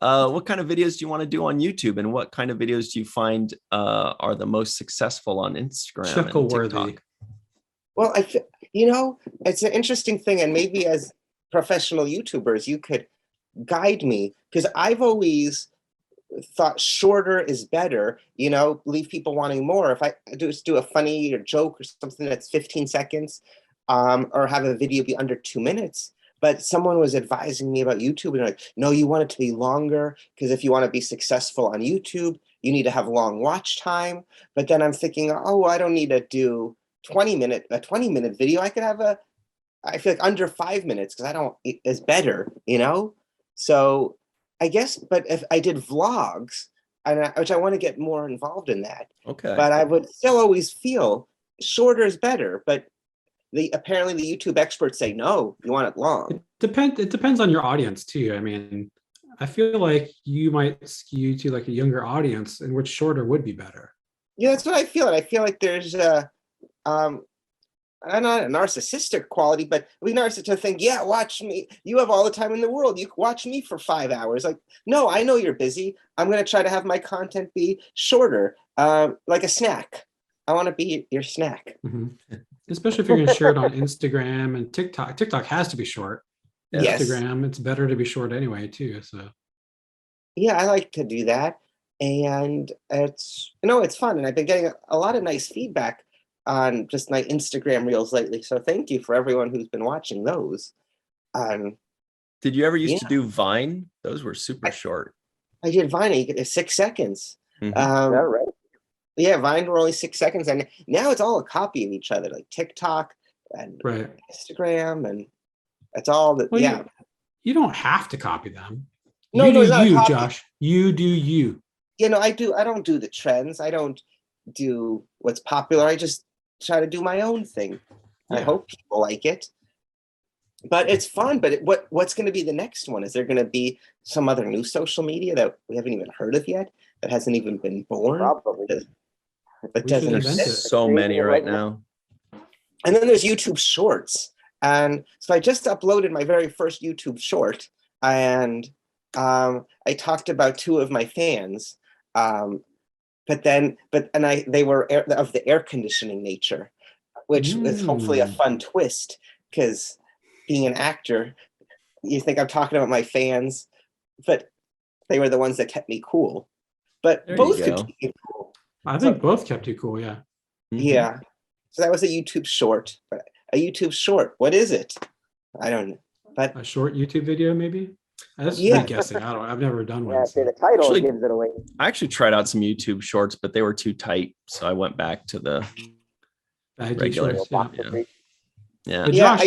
What kind of videos do you want to do on YouTube, and what kind of videos do you find are the most successful on Instagram Chuckle and worthy. TikTok? Well, it's an interesting thing, and maybe as professional YouTubers, you could guide me, because I've always thought shorter is better, leave people wanting more. If I just do a funny or joke or something that's 15 seconds, or have a video be under 2 minutes. But someone was advising me about YouTube, and like, no, you want it to be longer, because if you want to be successful on YouTube, you need to have long watch time. But then I'm thinking, oh, I don't need to do a 20-minute video. I could have I feel like under 5 minutes, because is better, So I guess, but if I did vlogs, which I want to get more involved in that. Okay. But I would still always feel shorter is better. But apparently the YouTube experts say, no, you want it long. It depends on your audience too. I mean, I feel like you might skew to like a younger audience, in which shorter would be better. Yeah, that's what I feel. I feel like there's not a narcissistic quality, but we narcissistic to think, yeah, watch me. You have all the time in the world. You can watch me for 5 hours. Like, no, I know you're busy. I'm going to try to have my content be shorter, like a snack. I want to be your snack. Mm-hmm. Especially if you're going to share it on Instagram and TikTok. TikTok has to be short. Yes. Instagram, it's better to be short anyway too. So yeah, I like to do that, and it's fun, and I've been getting a lot of nice feedback on just my Instagram reels lately. So thank you for everyone who's been watching those. Did you ever used to do Vine? Those were super short. I did Vine. You get 6 seconds. Mm-hmm. Is that right? Yeah, Vine were only 6 seconds, and now it's all a copy of each other, like TikTok and Instagram, and it's all that. Well, yeah, you don't have to copy them. No, you no, do you, Josh. You do you. I don't do the trends. I don't do what's popular. I just try to do my own thing. Yeah. I hope people like it. But it's fun. But what's going to be the next one? Is there going to be some other new social media that we haven't even heard of yet? That hasn't even been born? Probably. That doesn't exist. So many right now. And then there's YouTube Shorts. And so I just uploaded my very first YouTube short. And I talked about 2 of my fans. They were of the air conditioning nature, which is hopefully a fun twist, because being an actor, you think I'm talking about my fans, but they were the ones that kept me cool. But there both could keep me cool. I think both kept you cool, yeah. Mm-hmm. Yeah. So that was a YouTube short. But a YouTube short, what is it? I don't know. But a short YouTube video, maybe? That's me guessing. I've never done one. Yeah, so the title actually gives it away. I actually tried out some YouTube shorts, but they were too tight, so I went back to the regular. Shorts, Yeah. But Josh,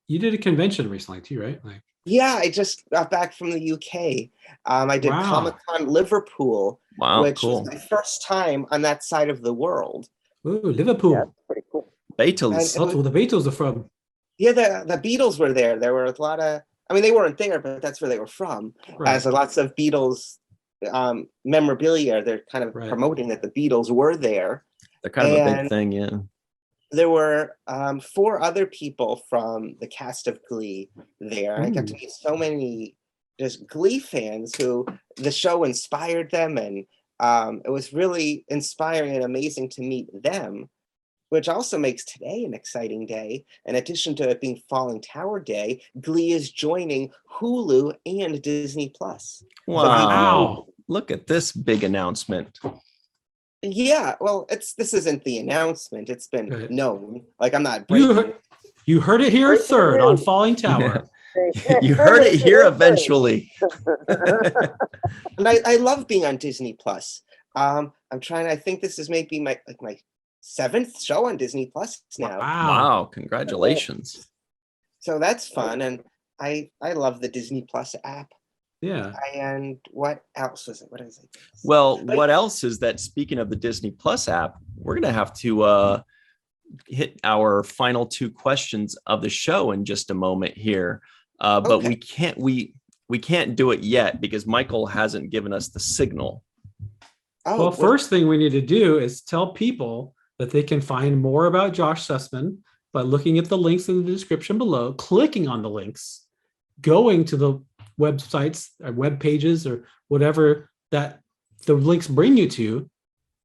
you did a convention recently too, right? Yeah, I just got back from the UK. I did Comic-Con Liverpool, which was my first time on that side of the world. Ooh, Liverpool. Yeah, that's pretty cool. Beatles. That's where the Beatles are from. Yeah, the Beatles were there. There were a lot of, they weren't there, but that's where they were from. Right. So lots of Beatles memorabilia. They're kind of promoting that the Beatles were there. They're kind of a big thing, yeah. There were 4 other people from the cast of Glee there. I got to meet so many just Glee fans who the show inspired them, and it was really inspiring and amazing to meet them, which also makes today an exciting day. In addition to it being Fallingtower Day, Glee is joining Hulu and Disney Plus. Wow. Look at this big announcement. Yeah, well, this isn't the announcement. It's been known. Like, I'm not breaking. You heard it here third on Fallingtower. You heard it here eventually. And I love being on Disney Plus. I think this is maybe my 7th show on Disney Plus now. Wow, congratulations. So that's fun, and I love the Disney Plus app. Yeah. And what else was it? What is it? Well, what else is that? Speaking of the Disney Plus app, we're going to have to hit our final two questions of the show in just a moment here. But Okay. we can't do it yet because Michael hasn't given us the signal. Oh, Well, first thing we need to do is tell people that they can find more about Josh Sussman by looking at the links in the description below, clicking on the links, going to the websites or web pages or whatever that the links bring you to,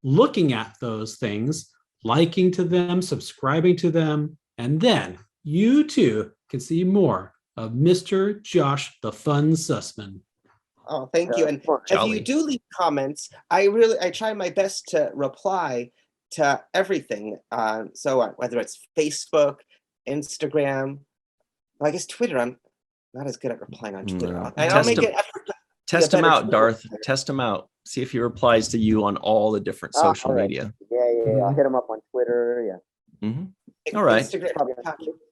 looking at those things, liking to them, subscribing to them, and then you too can see more of Mr. Josh the Fun Sussman. Oh, thank you. And if you do leave comments, I try my best to reply to everything. So whether it's Facebook, Instagram, well, I guess Twitter, I'm not as good at replying on Twitter. No. I'll make an effort to Test be a him better out, Twitter Darth. player. Test him out. See if he replies to you on all the different social all right. media. Yeah. I'll hit him up on Twitter. Yeah. Mm-hmm. All right. Instagram,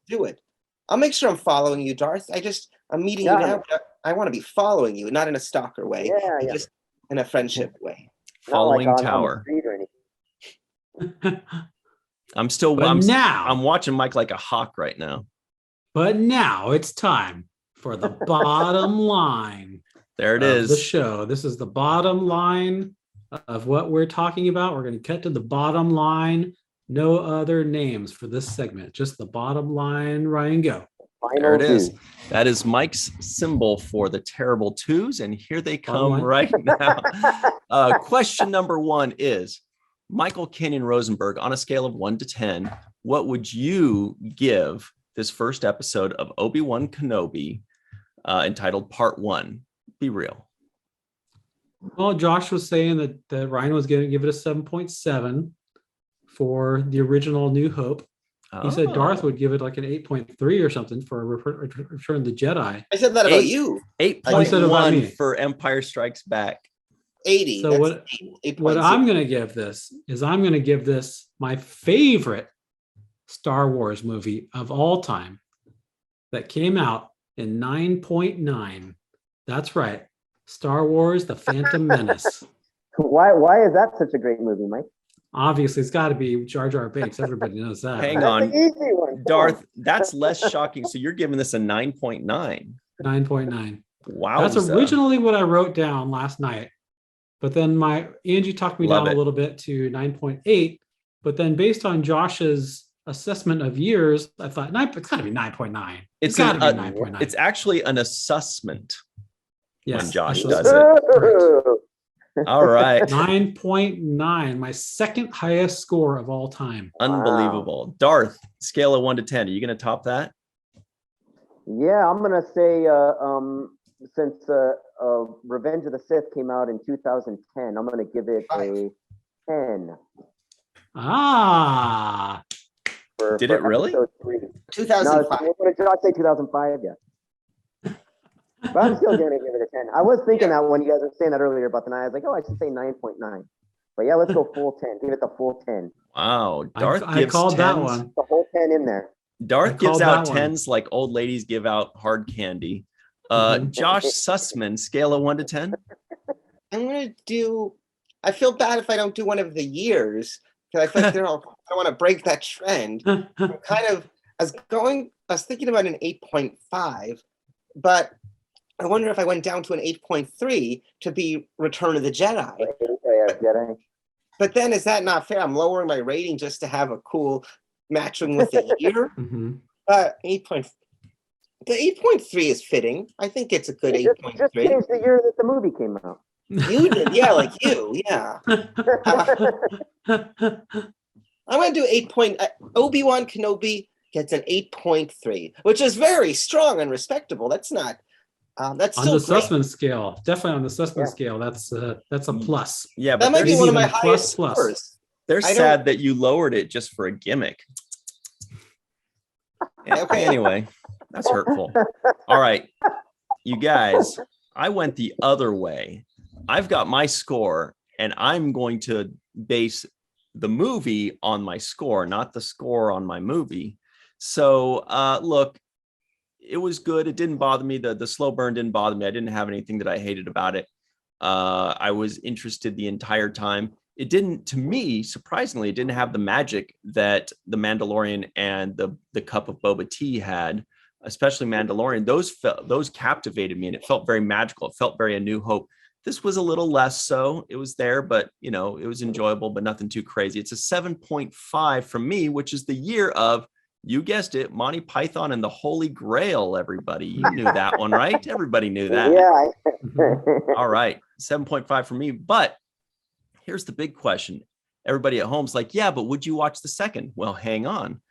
do it. I'll make sure I'm following you, Darth. I'm meeting you now, but I want to be following you, not in a stalker way, just in a friendship way. Fallingtower. I'm watching Mike like a hawk right now. But now it's time for the bottom line. There it is. The show. This is the bottom line of what we're talking about. We're going to cut to the bottom line. No other names for this segment. Just the bottom line. Ryan, go. There it is. That is Mike's symbol for the terrible twos, and here they come right now. Question number one is, Michael Kenyon Rosenberg, on a scale of 1 to 10, what would you give this first episode of Obi-Wan Kenobi entitled Part 1? Be real. Well, Josh was saying that Ryan was going to give it a 7.7 for the original New Hope. He said Darth would give it like an 8.3 or something for Return of the Jedi. I said that about you. 8.1 for Empire Strikes Back. 80. So what I'm going to give this is I'm going to give this my favorite Star Wars movie of all time that came out in 9.9. That's right. Star Wars, The Phantom Menace. Why is that such a great movie, Mike? Obviously, it's got to be Jar Jar Binks. Everybody knows that. Hang on. Darth, that's less shocking. So you're giving this a 9.9. 9.9. Wow. That's originally what I wrote down last night. But then Angie talked me down a little bit to 9.8. But then based on Josh's assessment of years, I thought it's got to be 9.9. It's got to be 9.9. It's actually an assessment when Josh does it. All right. 9.9, my second highest score of all time. Unbelievable. Wow. Darth, scale of 1 to 10. Are you going to top that? Yeah, I'm going to say since Revenge of the Sith came out in 2010, I'm going to give it a 10. Did it really? 2005. No, what did Josh say? 2005? Yeah. But I'm still going to give it a 10. I was thinking that when you guys were saying that earlier about the 9, I was like, I should say 9.9. But yeah, let's go full 10. Give it the full 10. Wow. Darth I called 10s. That one. The whole 10 in there. Darth gives out 10s like old ladies give out hard candy. Josh Sussman, scale of 1 to 10. I'm going to I feel bad if I don't do one of the years because I feel like I don't want to break that trend. I was thinking about an 8.5, but I wonder if I went down to an 8.3 to be Return of the Jedi. But then is that not fair? I'm lowering my rating just to have a cool matching with the year. The 8.3 is fitting. I think it's a good 8.3. Just change the year that the movie came out. You did, yeah, like you, yeah. I'm going to do Obi-Wan Kenobi gets an 8.3, which is very strong and respectable. That's not. That's on still the Sussman scale. Definitely on the Sussman scale. That's a plus. Yeah, but that might be one of my highest plus. Scores. They're sad that you lowered it just for a gimmick. Okay, anyway, that's hurtful. All right, you guys, I went the other way. I've got my score, and I'm going to base the movie on my score, not the score on my movie. So, look, it was good. It didn't bother me. The slow burn didn't bother me. I didn't have anything that I hated about it. I was interested the entire time. It didn't, to me, surprisingly, it didn't have the magic that The Mandalorian and the Cup of Boba Tea had, especially Mandalorian. Those captivated me, and it felt very magical. It felt very A New Hope. This was a little less so. It was there, but it was enjoyable, but nothing too crazy. It's a 7.5 from me, which is the year of, you guessed it, Monty Python and the Holy Grail, everybody. You knew that one, right? Everybody knew that. Yeah. All right. 7.5 for me. But here's the big question. Everybody at home's like, yeah, but would you watch the second? Well, hang on.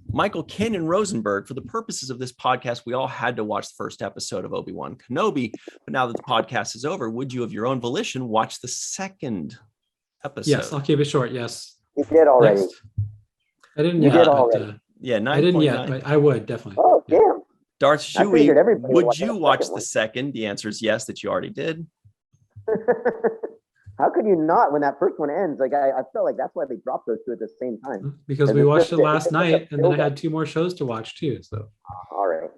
Michael Kenyon Rosenberg, for the purposes of this podcast, we all had to watch the first episode of Obi-Wan Kenobi. But now that the podcast is over, would you, of your own volition, watch the second episode? Yes, I'll keep it short. Yes. You did already. Next. I didn't You yet. did But, already. Yeah, 9.9. I didn't yet, but I would definitely. Oh, damn. Darth figured Schuhe, everybody would would watch you the watch second the one. second? The answer is yes, that you already did. How could you not when that first one ends? Like I felt like that's why they dropped those two at the same time. Because And we it's watched just- it it's last just like a night, and then I build-up. had 2 more shows to watch too. So All right.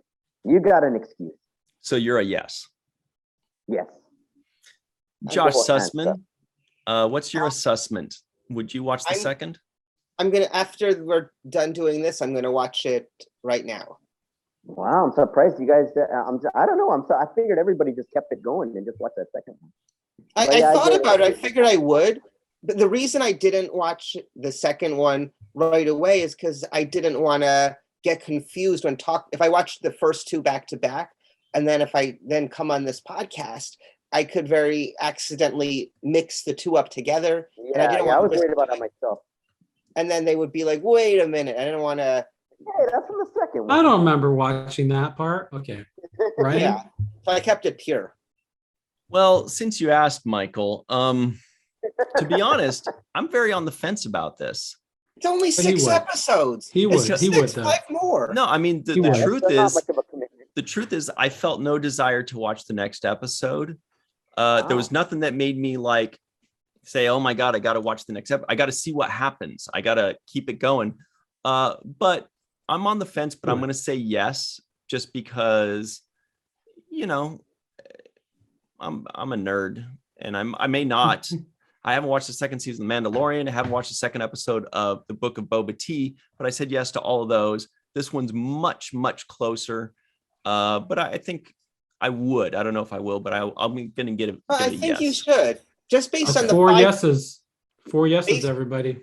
You got an excuse. So you're a yes. Yes. Josh go ahead, Sussman, what's your assessment? Would you watch the second? I'm gonna, after we're done doing this, I'm gonna watch it right now. Wow, I'm surprised you guys. I don't know. I figured everybody just kept it going and just watched that second one. But I yeah, thought get it. about it. I figured I would. But the reason I didn't watch the second one right away is because I didn't want to get confused if I watched the first 2 back to back, and then if I then come on this podcast, I could very accidentally mix the 2 up together. And I was worried about that myself. And then they would be like, wait a minute, I didn't want to. Hey, that's from the second one. I don't remember watching that part. Okay, right? Yeah. So I kept it pure. Well, since you asked, Michael, to be honest, I'm very on the fence about this. It's only But he 6 would. episodes. He It's would. just He would 6, though. 5 more. No, I mean, He the would. truth That's not is, much of a commitment. the truth is, I felt no desire to watch the next episode. There was nothing that made me like say, oh my God, I got to watch the next episode. I got to see what happens. I got to keep it going. But I'm on the fence, but I'm going to say yes, just because, I'm a nerd, and I may not. I haven't watched the second season of The Mandalorian. I haven't watched the second episode of The Book of Boba Tea, but I said yes to all of those. This one's much, much closer. But I think I would. I don't know if I will, but I'm going to get a I think yes. you should. Just based on the 4 5 yeses. 4 yeses, Based- everybody.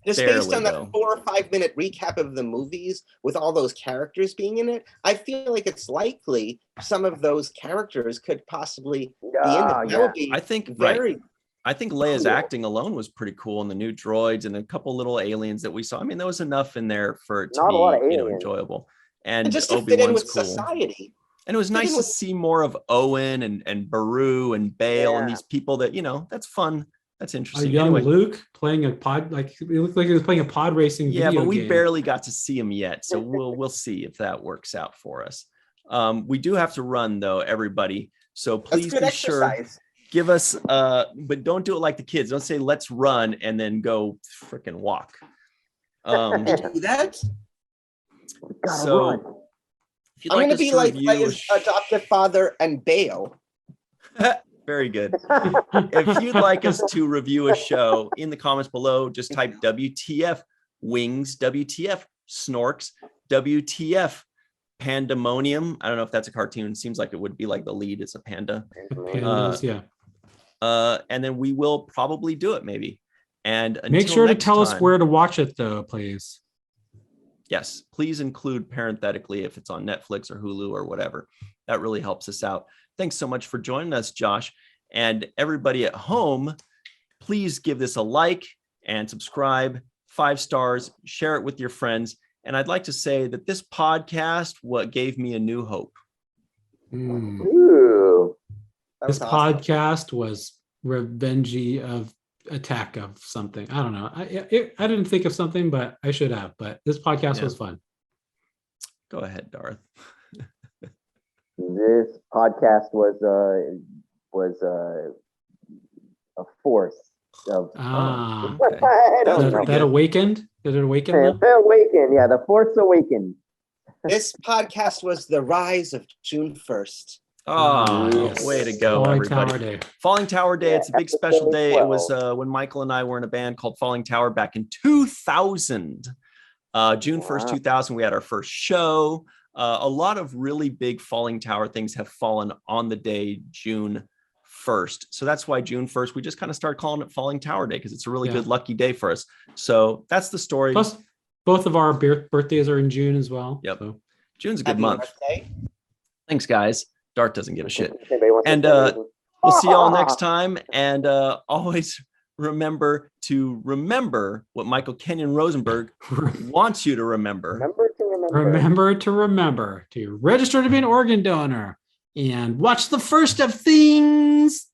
Just based Barely, on the though. 4 or 5 minute recap of the movies with all those characters being in it, I feel like it's likely some of those characters could possibly be in it. That would be I think very. right. I think Leia's Cool. acting alone was pretty cool, and the new droids and a couple little aliens that we saw. I mean, there was enough in there for it to Not a lot of be, aliens. enjoyable. And And just to fit in Obi-Wan's with cool. society. And it was fit nice in to with- see more of Owen and Baru and Bale and Yeah. these people that, that's fun. That's A interesting. young Anyway, Luke playing a pod, like it looked like he was playing a pod racing yeah, video but we game. barely got to see him yet. So we'll see if that works out for us. We do have to run though, everybody. So That's please good be sure. exercise. Give us but don't do it like the kids. Don't say let's run and then go freaking walk. They do that? Gotta So run. if you'd I'm going to us be like review a Leia's adoptive father and Bale. very good. If you'd like us to review a show, in the comments below, just type WTF wings, WTF snorks, WTF pandemonium. I don't know if that's a cartoon. It seems like it would be like the lead is a panda. Pandas, yeah. And then we will probably do it maybe. And Make until sure to next tell us time- where to watch it, though, please. Yes, please include parenthetically if it's on Netflix or Hulu or whatever. That really helps us out. Thanks so much for joining us, Josh. And everybody at home, please give this a like and subscribe, 5 stars, share it with your friends. And I'd like to say that this podcast, what gave me a new hope. Mm. Ooh. That This was awesome. podcast was revengey of attack of something. I don't know. I didn't think of something, but I should have. But this podcast Yeah. was fun. Go ahead, Darth. This podcast was a force of. Ah, Okay. I That was don't know. pretty that good. awakened. Did it awaken? them? Awaken, yeah, the Force Awakens. This podcast was the rise of June 1st. Oh, Yes. way to go, Falling everybody. Tower Day. Falling Tower Day. Yeah, It's a big episode special day. It was 12. when Michael and I were in a band called Falling Tower back in 2000. June 1st, Wow. 2000, we had our first show. A lot of really big Falling Tower things have fallen on the day, June 1st. So that's why June 1st, we just kind of started calling it Falling Tower Day because it's a really good lucky day for us. So that's the story. Plus, both of our birthdays are in June as well. Yep. So. June's a good Happy month. birthday. Thanks, guys. Dart doesn't give a shit. Anybody wants to And say anything? we'll see y'all next time. And always remember what Michael Kenyon Rosenberg wants you to remember. Remember to register to be an organ donor and watch the first of things.